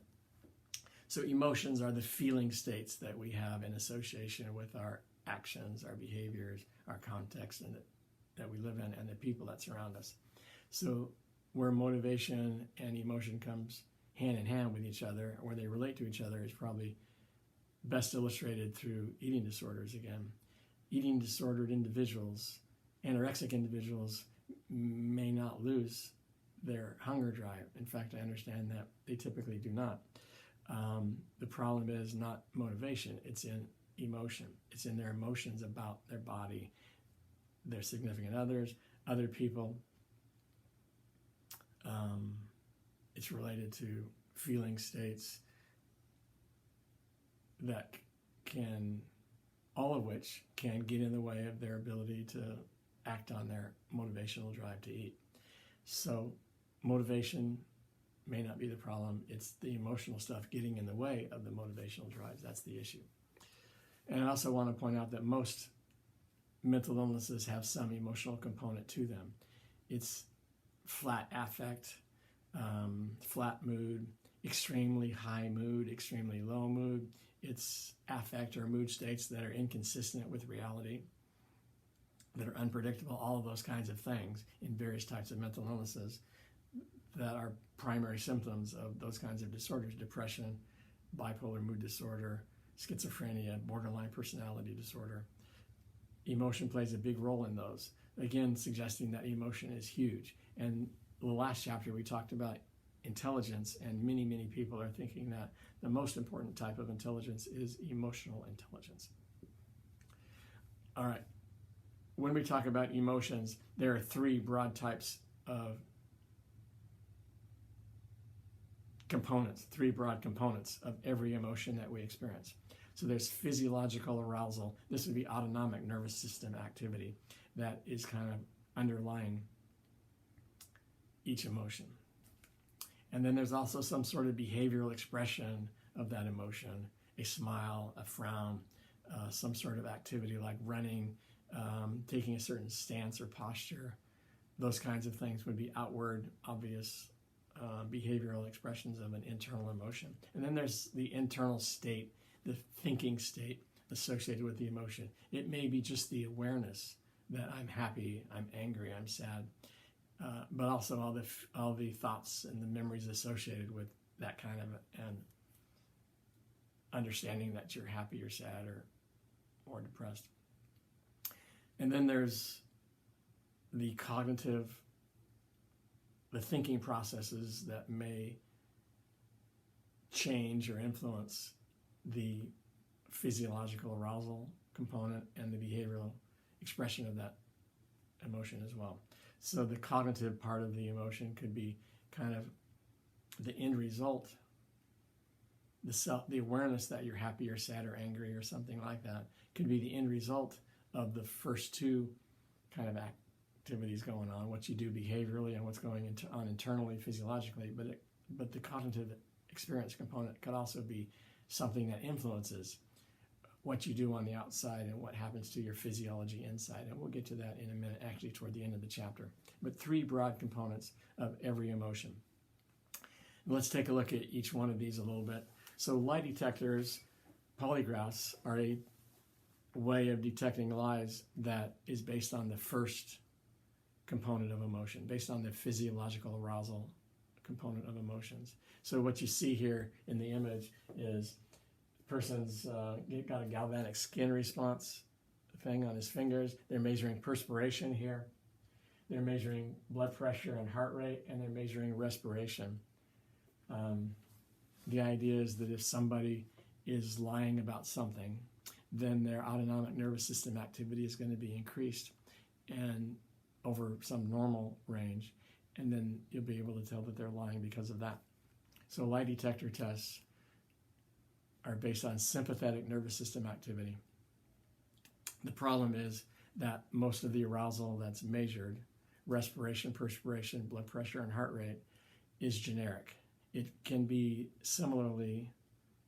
Speaker 1: So emotions are the feeling states that we have in association with our actions, our behaviors, our context, and that we live in, and the people that surround us. So where motivation and emotion comes hand in hand with each other, or they relate to each other, is probably best illustrated through eating disorders again. Eating disordered individuals, anorexic individuals, may not lose their hunger drive. In fact, I understand that they typically do not. The problem is not motivation, it's in emotion. It's in their emotions about their body, their significant others, other people. It's related to feeling states that all of which can get in the way of their ability to act on their motivational drive to eat. So motivation may not be the problem. It's the emotional stuff getting in the way of the motivational drives. That's the issue. And I also want to point out that most mental illnesses have some emotional component to them. It's flat affect, flat mood, extremely high mood, extremely low mood. It's affect or mood states that are inconsistent with reality, that are unpredictable, all of those kinds of things in various types of mental illnesses that are primary symptoms of those kinds of disorders: depression, bipolar mood disorder, schizophrenia, borderline personality disorder. Emotion plays a big role in those. Again, suggesting that emotion is huge. And the last chapter we talked about intelligence, and many people are thinking that the most important type of intelligence is emotional intelligence. All right. When we talk about emotions, there are three broad types of components, three broad components of every emotion that we experience. So there's physiological arousal. This would be autonomic nervous system activity that is kind of underlying each emotion. And then there's also some sort of behavioral expression of that emotion, a smile, a frown, some sort of activity like running, taking a certain stance or posture. Those kinds of things would be outward, obvious behavioral expressions of an internal emotion. And then there's the internal state, the thinking state associated with the emotion. It may be just the awareness that I'm happy, I'm angry, I'm sad, but also all the thoughts and the memories associated with that kind of an understanding that you're happy or sad or depressed. And then there's the cognitive, the thinking processes that may change or influence the physiological arousal component and the behavioral expression of that emotion as well. So the cognitive part of the emotion could be kind of the end result, the awareness that you're happy or sad or angry or something like that could be the end result of the first two kind of activities going on, what you do behaviorally and what's going on internally, physiologically. But the cognitive experience component could also be something that influences what you do on the outside and what happens to your physiology inside. And we'll get to that in a minute, actually toward the end of the chapter. But three broad components of every emotion. Let's take a look at each one of these a little bit. So lie detectors, polygraphs, are a way of detecting lies that is based on the first component of emotion, based on the physiological arousal component of emotions. So what you see here in the image is the person's got a galvanic skin response thing on his fingers. They're measuring perspiration here. They're measuring blood pressure and heart rate, and they're measuring respiration. The idea is that if somebody is lying about something, then their autonomic nervous system activity is going to be increased and over some normal range, and then you'll be able to tell that they're lying because of that. So lie detector tests are based on sympathetic nervous system activity. The problem is that most of the arousal that's measured, respiration, perspiration, blood pressure, and heart rate, is generic. It can be similarly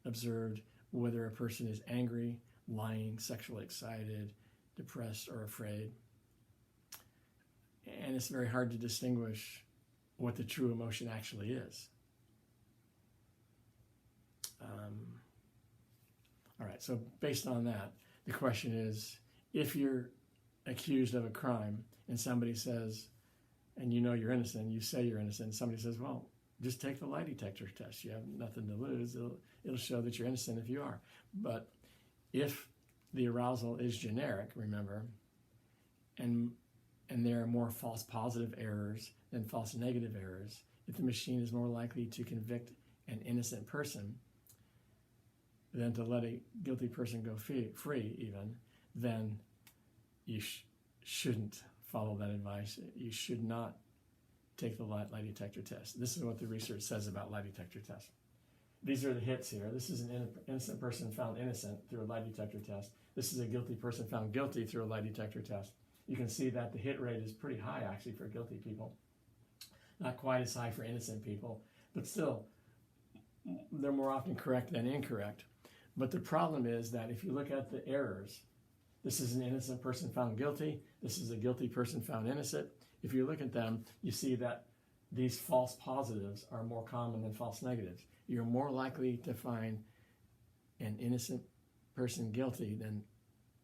Speaker 1: observed whether a person is angry, lying, sexually excited, depressed, or afraid. And it's very hard to distinguish what the true emotion actually is. All right, so based on that, the question is, if you're accused of a crime and somebody says, and you know you're innocent, you say you're innocent, and somebody says, well, just take the lie detector test. You have nothing to lose. It'll show that you're innocent if you are. But if the arousal is generic, remember, and there are more false positive errors than false negative errors, if the machine is more likely to convict an innocent person than to let a guilty person go free even, then you shouldn't follow that advice. You should not take the lie detector test. This is what the research says about lie detector tests. These are the hits here. This is an innocent person found innocent through a lie detector test. This is a guilty person found guilty through a lie detector test. You can see that the hit rate is pretty high, actually, for guilty people. Not quite as high for innocent people, but still, they're more often correct than incorrect. But the problem is that if you look at the errors, this is an innocent person found guilty. This is a guilty person found innocent. If you look at them, you see that these false positives are more common than false negatives. You're more likely to find an innocent person guilty than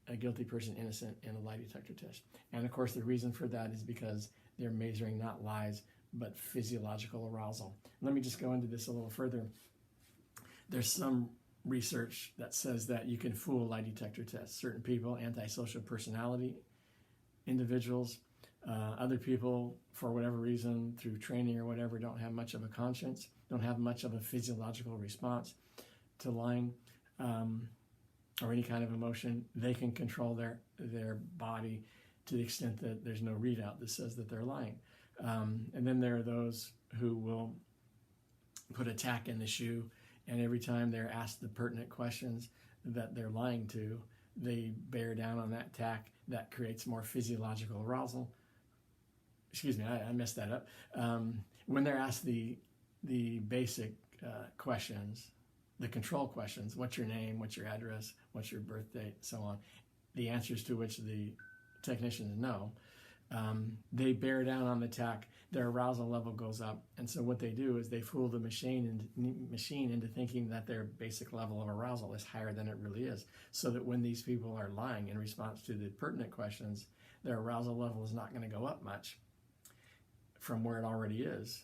Speaker 1: a guilty person innocent in a lie detector test. And of course, the reason for that is because they're measuring not lies, but physiological arousal. Let me just go into this a little further. There's some research that says that you can fool lie detector tests. Certain people, antisocial personality individuals, other people, for whatever reason, through training or whatever, don't have much of a conscience, don't have much of a physiological response to lying or any kind of emotion. They can control their body to the extent that there's no readout that says that they're lying. And then there are those who will put a tack in the shoe, and every time they're asked the pertinent questions that they're lying to, they bear down on that tack. That creates more physiological arousal. Excuse me, I messed that up. When they're asked the basic questions, the control questions, what's your name, what's your address, what's your birth date, so on, the answers to which the technicians know, they bear down on the tack, their arousal level goes up, and so what they do is they fool the machine into thinking that their basic level of arousal is higher than it really is, so that when these people are lying in response to the pertinent questions, their arousal level is not going to go up much from where it already is,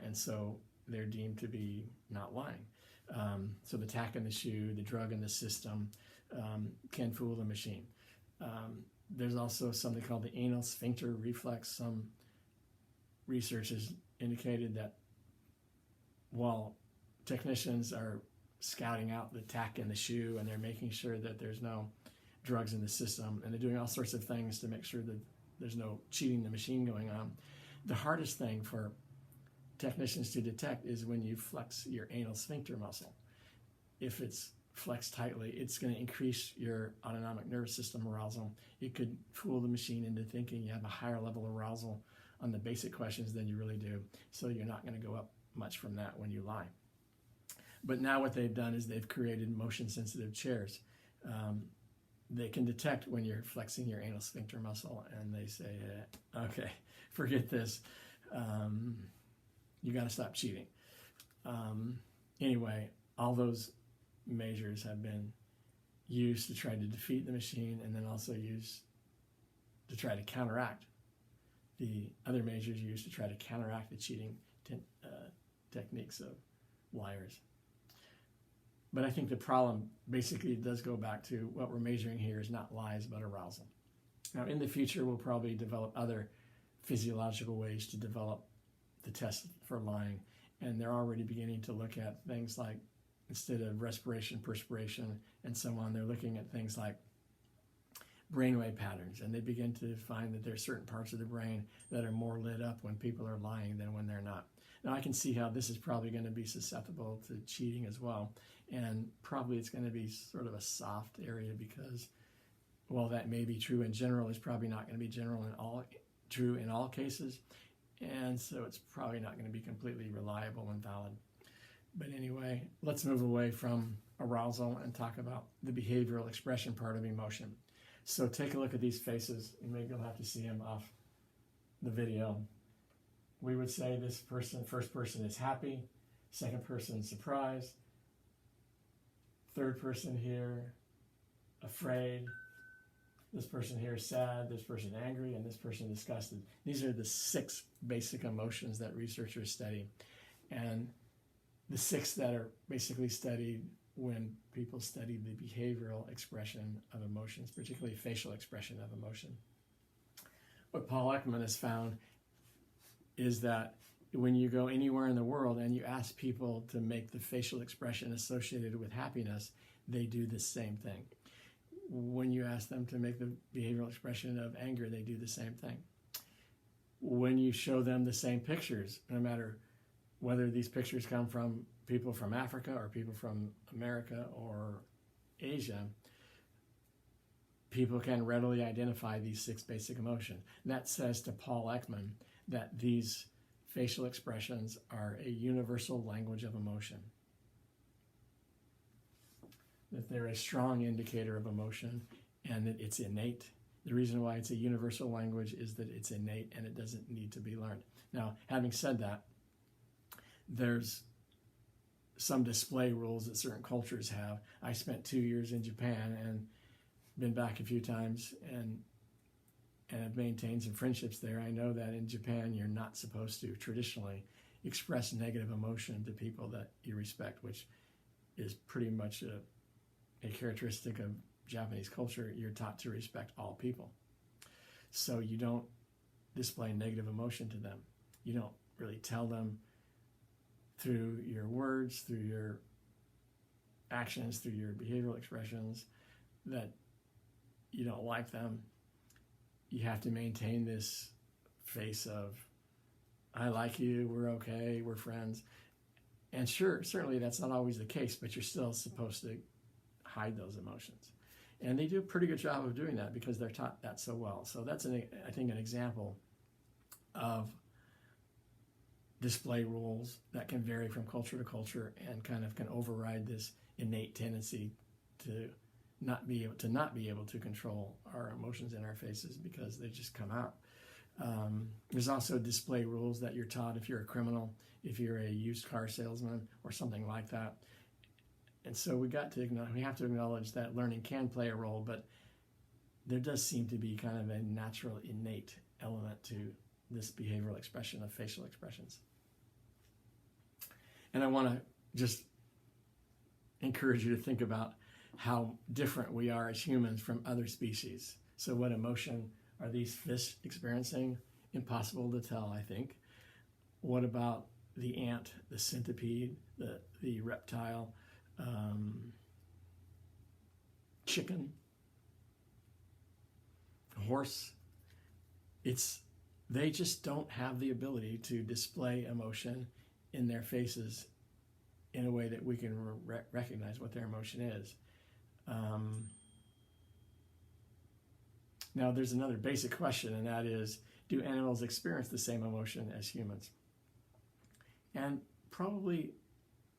Speaker 1: and so they're deemed to be not lying. So the tack in the shoe, the drug in the system can fool the machine. There's also something called the anal sphincter reflex. Some research has indicated that while technicians are scouting out the tack in the shoe and they're making sure that there's no drugs in the system, and they're doing all sorts of things to make sure that there's no cheating the machine going on, the hardest thing for technicians to detect is when you flex your anal sphincter muscle. If it's flexed tightly, it's going to increase your autonomic nervous system arousal. It could fool the machine into thinking you have a higher level of arousal on the basic questions than you really do. So you're not going to go up much from that when you lie. But now what they've done is they've created motion sensitive chairs. They can detect when you're flexing your anal sphincter muscle, and they say, okay, forget this. You got to stop cheating. Anyway, all those measures have been used to try to defeat the machine, and then also used to try to counteract the other measures used to try to counteract the cheating techniques of liars. But I think the problem basically does go back to what we're measuring here is not lies, but arousal. Now, in the future, we'll probably develop other physiological ways to develop the test for lying, and they're already beginning to look at things like, instead of respiration, perspiration, and so on, they're looking at things like brainwave patterns, and they begin to find that there are certain parts of the brain that are more lit up when people are lying than when they're not. Now, I can see how this is probably going to be susceptible to cheating as well, and probably it's going to be sort of a soft area because, while that may be true in general, it's probably not going to be true in all cases, and so it's probably not going to be completely reliable and valid. But anyway, let's move away from arousal and talk about the behavioral expression part of emotion. So take a look at these faces, and maybe you'll have to see them off the video. We would say this person, first person is happy, second person surprised, third person here afraid, this person here is sad, this person angry, and this person disgusted. These are the 6 basic emotions that researchers study, and the 6 that are basically studied when people study the behavioral expression of emotions, particularly facial expression of emotion. What Paul Ekman has found is that when you go anywhere in the world and you ask people to make the facial expression associated with happiness, they do the same thing. When you ask them to make the behavioral expression of anger, they do the same thing. When you show them the same pictures, no matter whether these pictures come from people from Africa or people from America or Asia, people can readily identify these 6 basic emotions. That says to Paul Ekman that these facial expressions are a universal language of emotion, that they're a strong indicator of emotion, and that it's innate The reason why it's a universal language is that it's innate and it doesn't need to be learned. Now, having said that, there's some display rules that certain cultures have. I spent 2 years in Japan and been back a few times and have maintained some friendships there. I know that in Japan you're not supposed to traditionally express negative emotion to people that you respect, which is pretty much a characteristic of Japanese culture. You're taught to respect all people. So you don't display negative emotion to them. You don't really tell them through your words, through your actions, through your behavioral expressions that you don't like them. You have to maintain this face of, I like you, we're okay, we're friends. And sure, certainly that's not always the case, but you're still supposed to hide those emotions. And they do a pretty good job of doing that because they're taught that so well. So that's, I think, an example of display rules that can vary from culture to culture and kind of can override this innate tendency to not be able to control our emotions in our faces because they just come out. There's also display rules that you're taught if you're a criminal, if you're a used car salesman or something like that. And so we have to acknowledge that learning can play a role, but there does seem to be kind of a natural innate element to this behavioral expression of facial expressions. And I want to just encourage you to think about how different we are as humans from other species. So what emotion are these fish experiencing? Impossible to tell, I think. What about the ant, the centipede, the reptile, chicken, horse? They just don't have the ability to display emotion in their faces in a way that we can recognize what their emotion is. Now, there's another basic question, and that is, do animals experience the same emotion as humans? And probably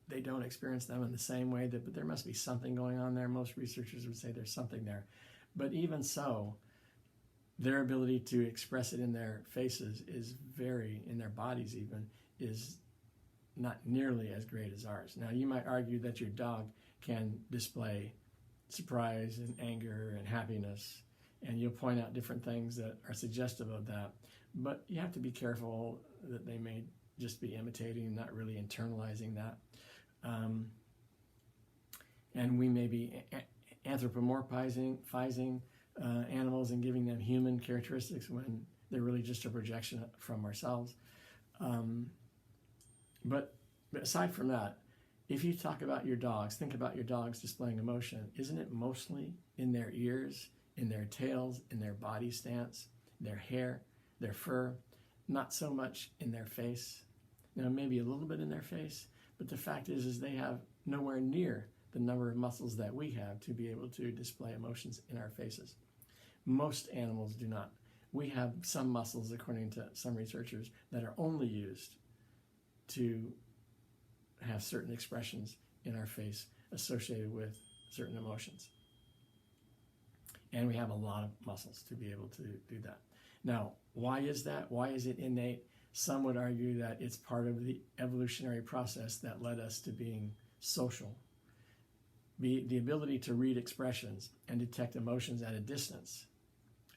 Speaker 1: they don't experience them in the same way, but there must be something going on there. Most researchers would say there's something there. But even so, their ability to express it in their faces in their bodies even, is not nearly as great as ours. Now, you might argue that your dog can display surprise and anger and happiness, and you'll point out different things that are suggestive of that. But you have to be careful that they may just be imitating, not really internalizing that. And we may be anthropomorphizing animals and giving them human characteristics when they're really just a projection from ourselves. But aside from that, if you talk about your dogs, think about your dogs displaying emotion. Isn't it mostly in their ears, in their tails, in their body stance, their hair, their fur, not so much in their face? Now, maybe a little bit in their face, but the fact is they have nowhere near the number of muscles that we have to be able to display emotions in our faces. Most animals do not. We have some muscles, according to some researchers, that are only used to have certain expressions in our face associated with certain emotions. And we have a lot of muscles to be able to do that. Now, why is that? Why is it innate? Some would argue that it's part of the evolutionary process that led us to being social. The ability to read expressions and detect emotions at a distance,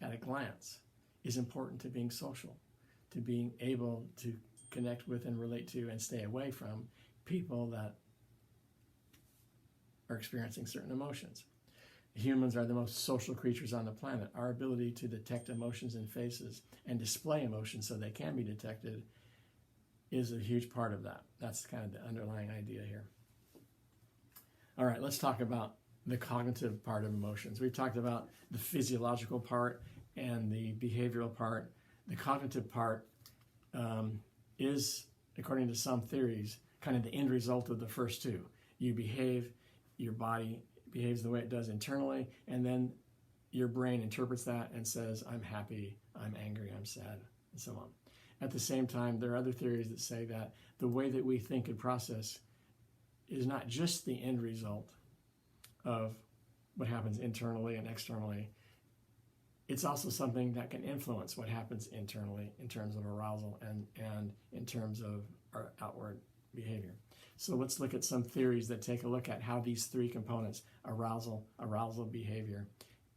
Speaker 1: at a glance, is important to being social, to being able to connect with and relate to and stay away from people that are experiencing certain emotions. Humans are the most social creatures on the planet. Our ability to detect emotions in faces and display emotions so they can be detected is a huge part of that. That's kind of the underlying idea here. All right, let's talk about the cognitive part of emotions. We've talked about the physiological part and the behavioral part. The cognitive part is, according to some theories, kind of the end result of the first two. You behave, your body behaves the way it does internally, and then your brain interprets that and says, I'm happy, I'm angry, I'm sad, and so on. At the same time, there are other theories that say that the way that we think and process is not just the end result of what happens internally and externally. it's also something that can influence what happens internally in terms of arousal and in terms of our outward behavior. So let's look at some theories that take a look at how these three components, arousal, behavior,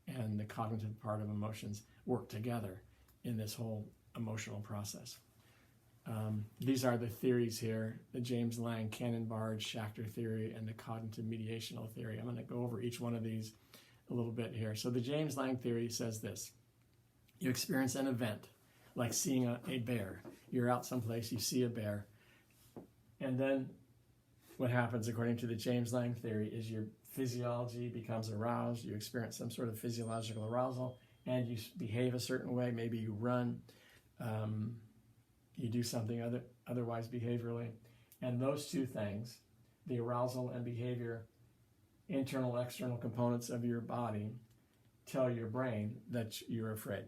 Speaker 1: and the cognitive part of emotions, work together in this whole emotional process. These are the theories here: the James Lang, Cannon-Bard, Schachter theory, and the cognitive mediational theory. I'm going to go over each one of these a little bit here. So the James Lang theory says this: you experience an event like seeing a bear. You're out someplace, you see a bear, and then what happens, according to the James Lang theory, is your physiology becomes aroused. You experience some sort of physiological arousal, and you behave a certain way. Maybe you run, you do something otherwise behaviorally. And those two things, the arousal and behavior, internal, external components of your body, tell your brain that you're afraid.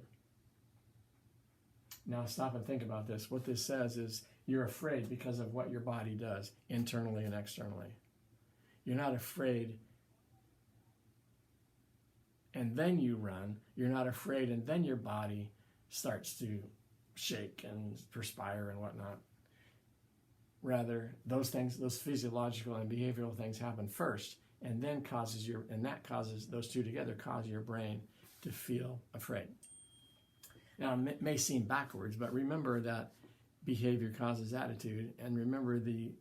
Speaker 1: Now stop and think about this. What this says is you're afraid because of what your body does, internally and externally. You're not afraid and then you run. You're not afraid and then your body starts to shake and perspire and whatnot. Rather, those things, those physiological and behavioral things happen first, and then those two together cause your brain to feel afraid. Now, it may seem backwards, but remember that behavior causes attitude, and remember the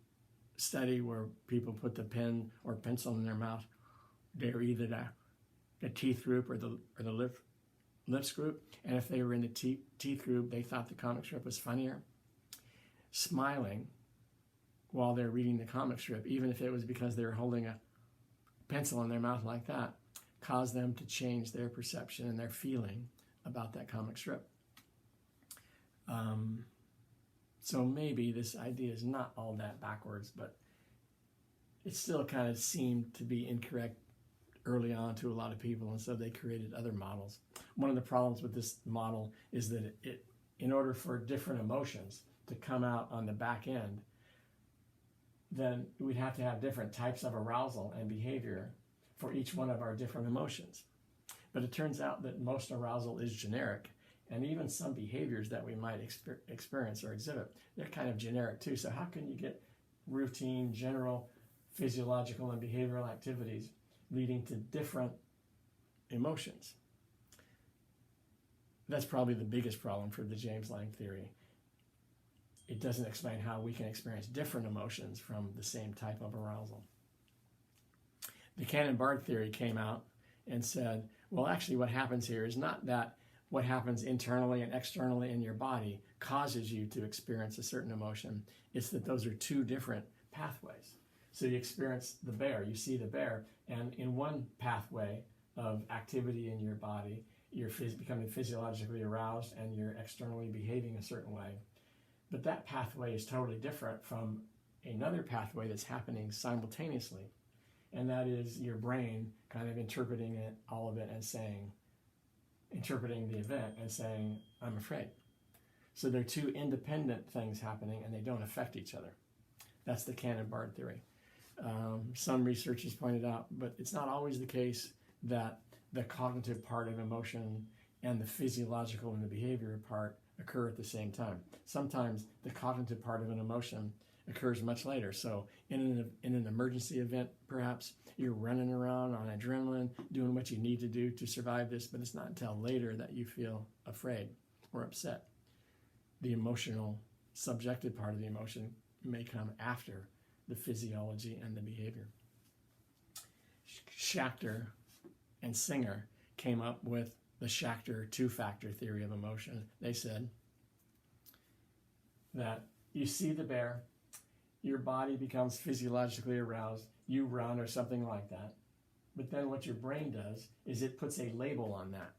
Speaker 1: study where people put the pen or pencil in their mouth. They're either the teeth group or the lips group, and if they were in the teeth group, they thought the comic strip was funnier. Smiling while they're reading the comic strip, even if it was because they were holding a pencil in their mouth like that, caused them to change their perception and their feeling about that comic strip. So maybe this idea is not all that backwards, but it still kind of seemed to be incorrect early on to a lot of people, and so they created other models. One of the problems with this model is that in order for different emotions to come out on the back end, then we'd have to have different types of arousal and behavior for each one of our different emotions. But it turns out that most arousal is generic, and even some behaviors that we might experience or exhibit, they're kind of generic too. So how can you get routine, general, physiological and behavioral activities leading to different emotions? That's probably the biggest problem for the James Lang theory. It doesn't explain how we can experience different emotions from the same type of arousal. The Cannon-Bard theory came out and said, well, actually what happens here is not that what happens internally and externally in your body causes you to experience a certain emotion. It's that those are two different pathways. So you experience the bear, you see the bear, and in one pathway of activity in your body, you're becoming physiologically aroused and you're externally behaving a certain way. But that pathway is totally different from another pathway that's happening simultaneously. And that is your brain kind of interpreting all of it and interpreting the event and saying, I'm afraid. So they're two independent things happening and they don't affect each other. That's the Cannon-Bard theory. Some researchers pointed out, but it's not always the case that the cognitive part of emotion and the physiological and the behavior part occur at the same time. Sometimes the cognitive part of an emotion occurs much later. So in an emergency event, perhaps you're running around on adrenaline, doing what you need to do to survive this, but it's not until later that you feel afraid or upset. The emotional, subjective part of the emotion may come after the physiology and the behavior. Schachter and Singer came up with the Schachter two-factor theory of emotion. They said that you see the bear, your body becomes physiologically aroused, you run or something like that, but then what your brain does is it puts a label on that.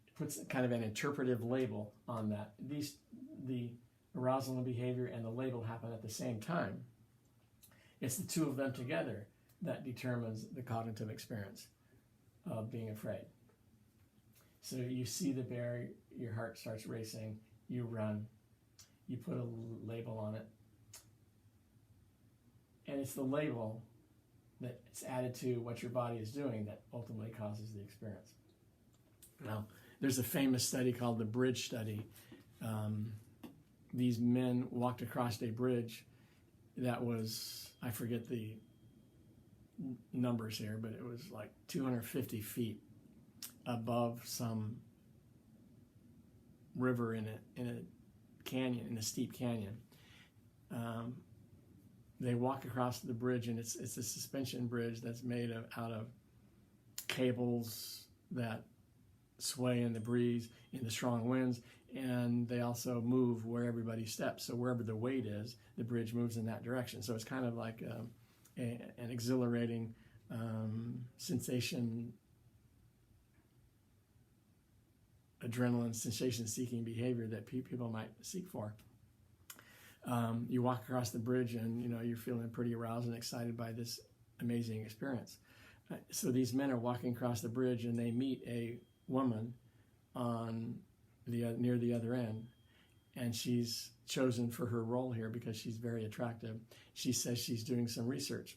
Speaker 1: It puts kind of an interpretive label on that. The arousal and behavior and the label happen at the same time. It's the two of them together that determines the cognitive experience of being afraid. So you see the bear, your heart starts racing, you run, you put a label on it, and it's the label that's added to what your body is doing that ultimately causes the experience.
Speaker 2: Now, there's a famous study called the bridge study. These men walked across a bridge that was, I forget the numbers here, but it was like 250 feet above some river in a canyon, in a steep canyon. They walk across the bridge, and it's a suspension bridge that's made out of cables that sway in the breeze, in the strong winds, and they also move where everybody steps. So wherever the weight is, the bridge moves in that direction. So it's kind of like an exhilarating sensation, adrenaline, sensation-seeking behavior that people might seek for. You walk across the bridge, and you're feeling pretty aroused and excited by this amazing experience. So these men are walking across the bridge, and they meet a woman on near the other end, and she's chosen for her role here because she's very attractive. She says she's doing some research.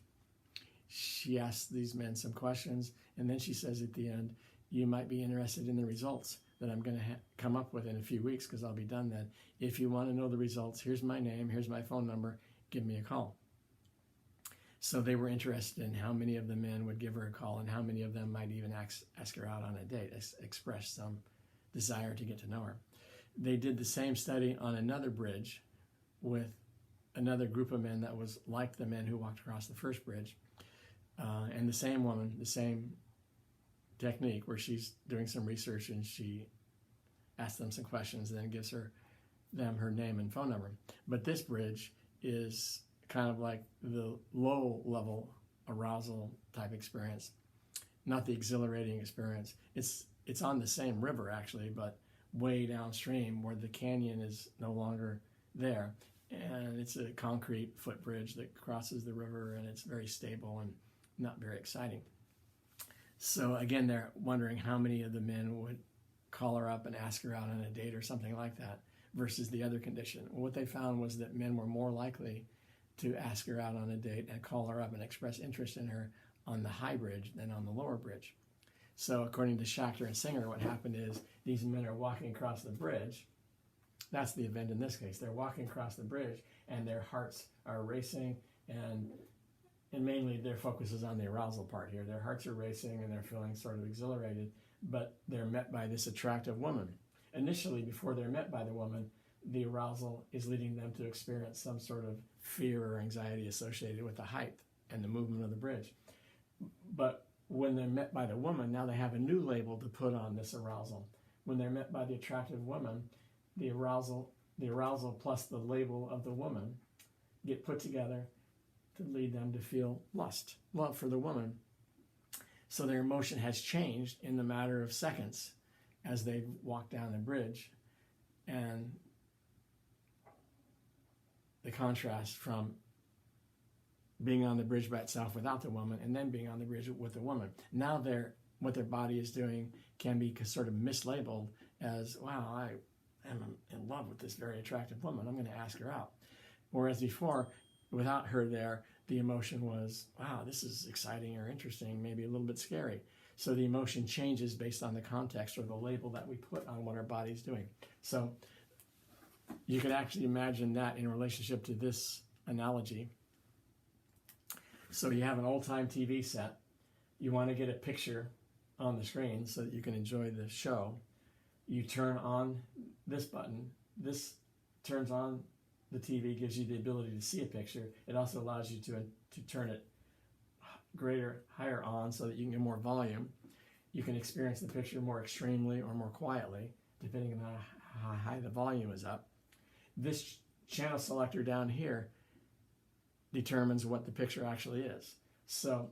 Speaker 2: She asks these men some questions, and then she says at the end, "You might be interested in the results that I'm going to come up with in a few weeks, because I'll be done then. If you want to know the results, here's my name, here's my phone number, give me a call." So they were interested in how many of the men would give her a call, and how many of them might even ask her out on a date, express some desire to get to know her. They did the same study on another bridge with another group of men that was like the men who walked across the first bridge. And the same woman, the same technique, where she's doing some research and she asks them some questions and then gives them her name and phone number. But this bridge is kind of like the low level arousal type experience, not the exhilarating experience. It's on the same river actually, but way downstream where the canyon is no longer there. And it's a concrete footbridge that crosses the river, and it's very stable and not very exciting. So again, they're wondering how many of the men would call her up and ask her out on a date or something like that versus the other condition. What they found was that men were more likely to ask her out on a date and call her up and express interest in her on the high bridge than on the lower bridge. So according to Schachter and Singer, what happened is these men are walking across the bridge. That's the event in this case. They're walking across the bridge, and their hearts are racing, and mainly their focus is on the arousal part here. Their hearts are racing, and they're feeling sort of exhilarated, but they're met by this attractive woman. Initially, before they're met by the woman, the arousal is leading them to experience some sort of fear or anxiety associated with the height and the movement of the bridge. But when they're met by the woman, now they have a new label to put on this arousal. When they're met by the attractive woman, the arousal plus the label of the woman get put together to lead them to feel love for the woman. So their emotion has changed in the matter of seconds as they walk down the bridge. And the contrast from being on the bridge by itself without the woman and then being on the bridge with the woman. Now what their body is doing can be sort of mislabeled as, wow, I am in love with this very attractive woman. I'm going to ask her out. Whereas before, without her there, the emotion was, wow, this is exciting or interesting, maybe a little bit scary. So the emotion changes based on the context or the label that we put on what our body's doing. So you could actually imagine that in relationship to this analogy. So you have an old-time TV set. You want to get a picture on the screen so that you can enjoy the show. You turn on this button. This turns on the TV, gives you the ability to see a picture. It also allows you to turn it higher on so that you can get more volume. You can experience the picture more extremely or more quietly, depending on how high the volume is up. This channel selector down here determines what the picture actually is. So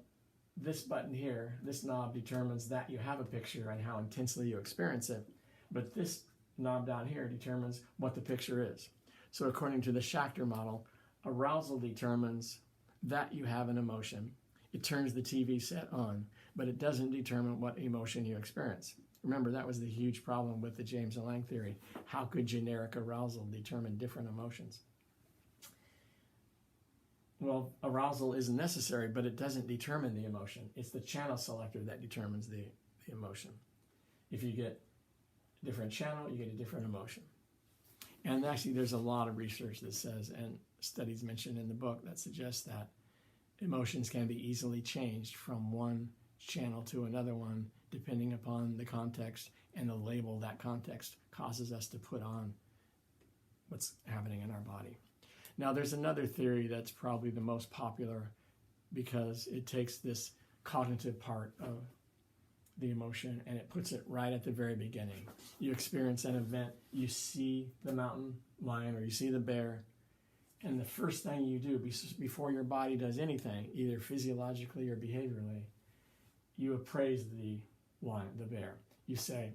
Speaker 2: this button here, this knob determines that you have a picture and how intensely you experience it. But this knob down here determines what the picture is. So according to the Schachter model, arousal determines that you have an emotion. It turns the TV set on, but it doesn't determine what emotion you experience. Remember, that was the huge problem with the James and Lang theory. How could generic arousal determine different emotions? Well, arousal isn't necessary, but it doesn't determine the emotion. It's the channel selector that determines the emotion. If you get a different channel, you get a different emotion. And actually, there's a lot of research that says, and studies mentioned in the book, that suggest that emotions can be easily changed from one channel to another one, depending upon the context and the label that context causes us to put on what's happening in our body. Now, there's another theory that's probably the most popular because it takes this cognitive part of the emotion and it puts it right at the very beginning. You experience an event, you see the mountain lion or you see the bear, and the first thing you do before your body does anything, either physiologically or behaviorally, you appraise the lion, the bear. You say,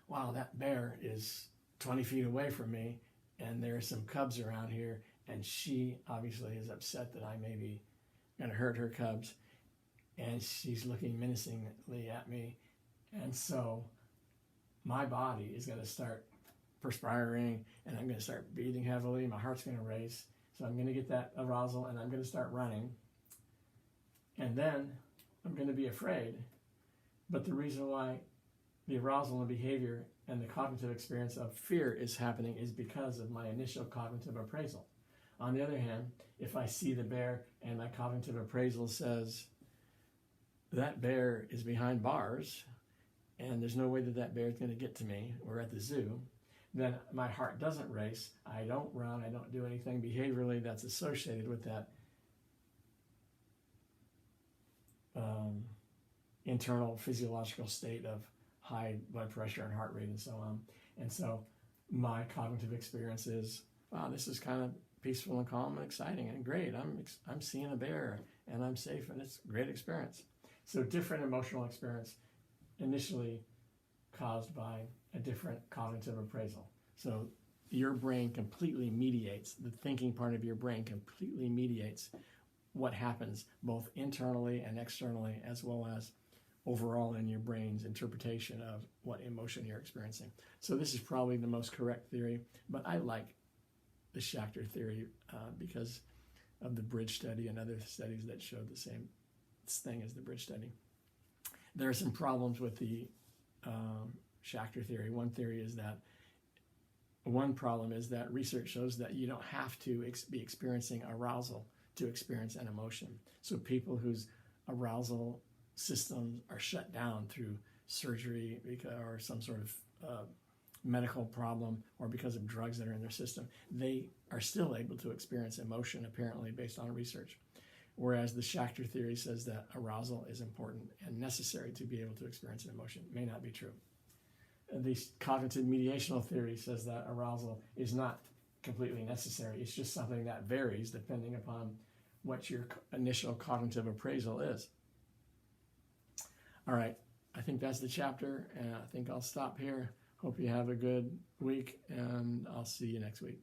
Speaker 2: wow, that bear is 20 feet away from me and there are some cubs around here, and she obviously is upset that I may be going to hurt her cubs, and she's looking menacingly at me, and so my body is going to start perspiring, and I'm going to start breathing heavily, my heart's going to race, so I'm going to get that arousal, and I'm going to start running, and then I'm going to be afraid. But the reason why the arousal and behavior and the cognitive experience of fear is happening is because of my initial cognitive appraisal. On the other hand, if I see the bear and my cognitive appraisal says that bear is behind bars and there's no way that that bear is going to get to me, we're at the zoo, then my heart doesn't race, I don't run, I don't do anything behaviorally that's associated with that internal physiological state of high blood pressure and heart rate and so on. And so my cognitive experience is, wow, this is kind of peaceful and calm and exciting and great. I'm seeing a bear and I'm safe and it's a great experience. So different emotional experience initially caused by a different cognitive appraisal. So your brain completely mediates, the thinking part of your brain completely mediates what happens both internally and externally, as well as overall in your brain's interpretation of what emotion you're experiencing. So this is probably the most correct theory, but I like the Schachter theory because of the bridge study and other studies that showed the same thing as the bridge study. There are some problems with the Schachter theory. One problem is that research shows that you don't have to be experiencing arousal to experience an emotion. So people whose arousal systems are shut down through surgery or some sort of medical problem or because of drugs that are in their system, they are still able to experience emotion, apparently, based on research. Whereas the Schachter theory says that arousal is important and necessary to be able to experience an emotion. It may not be true. The cognitive mediational theory says that arousal is not completely necessary. It's just something that varies depending upon what your initial cognitive appraisal is. All right, I think that's the chapter, and I think I'll stop here. Hope you have a good week, and I'll see you next week.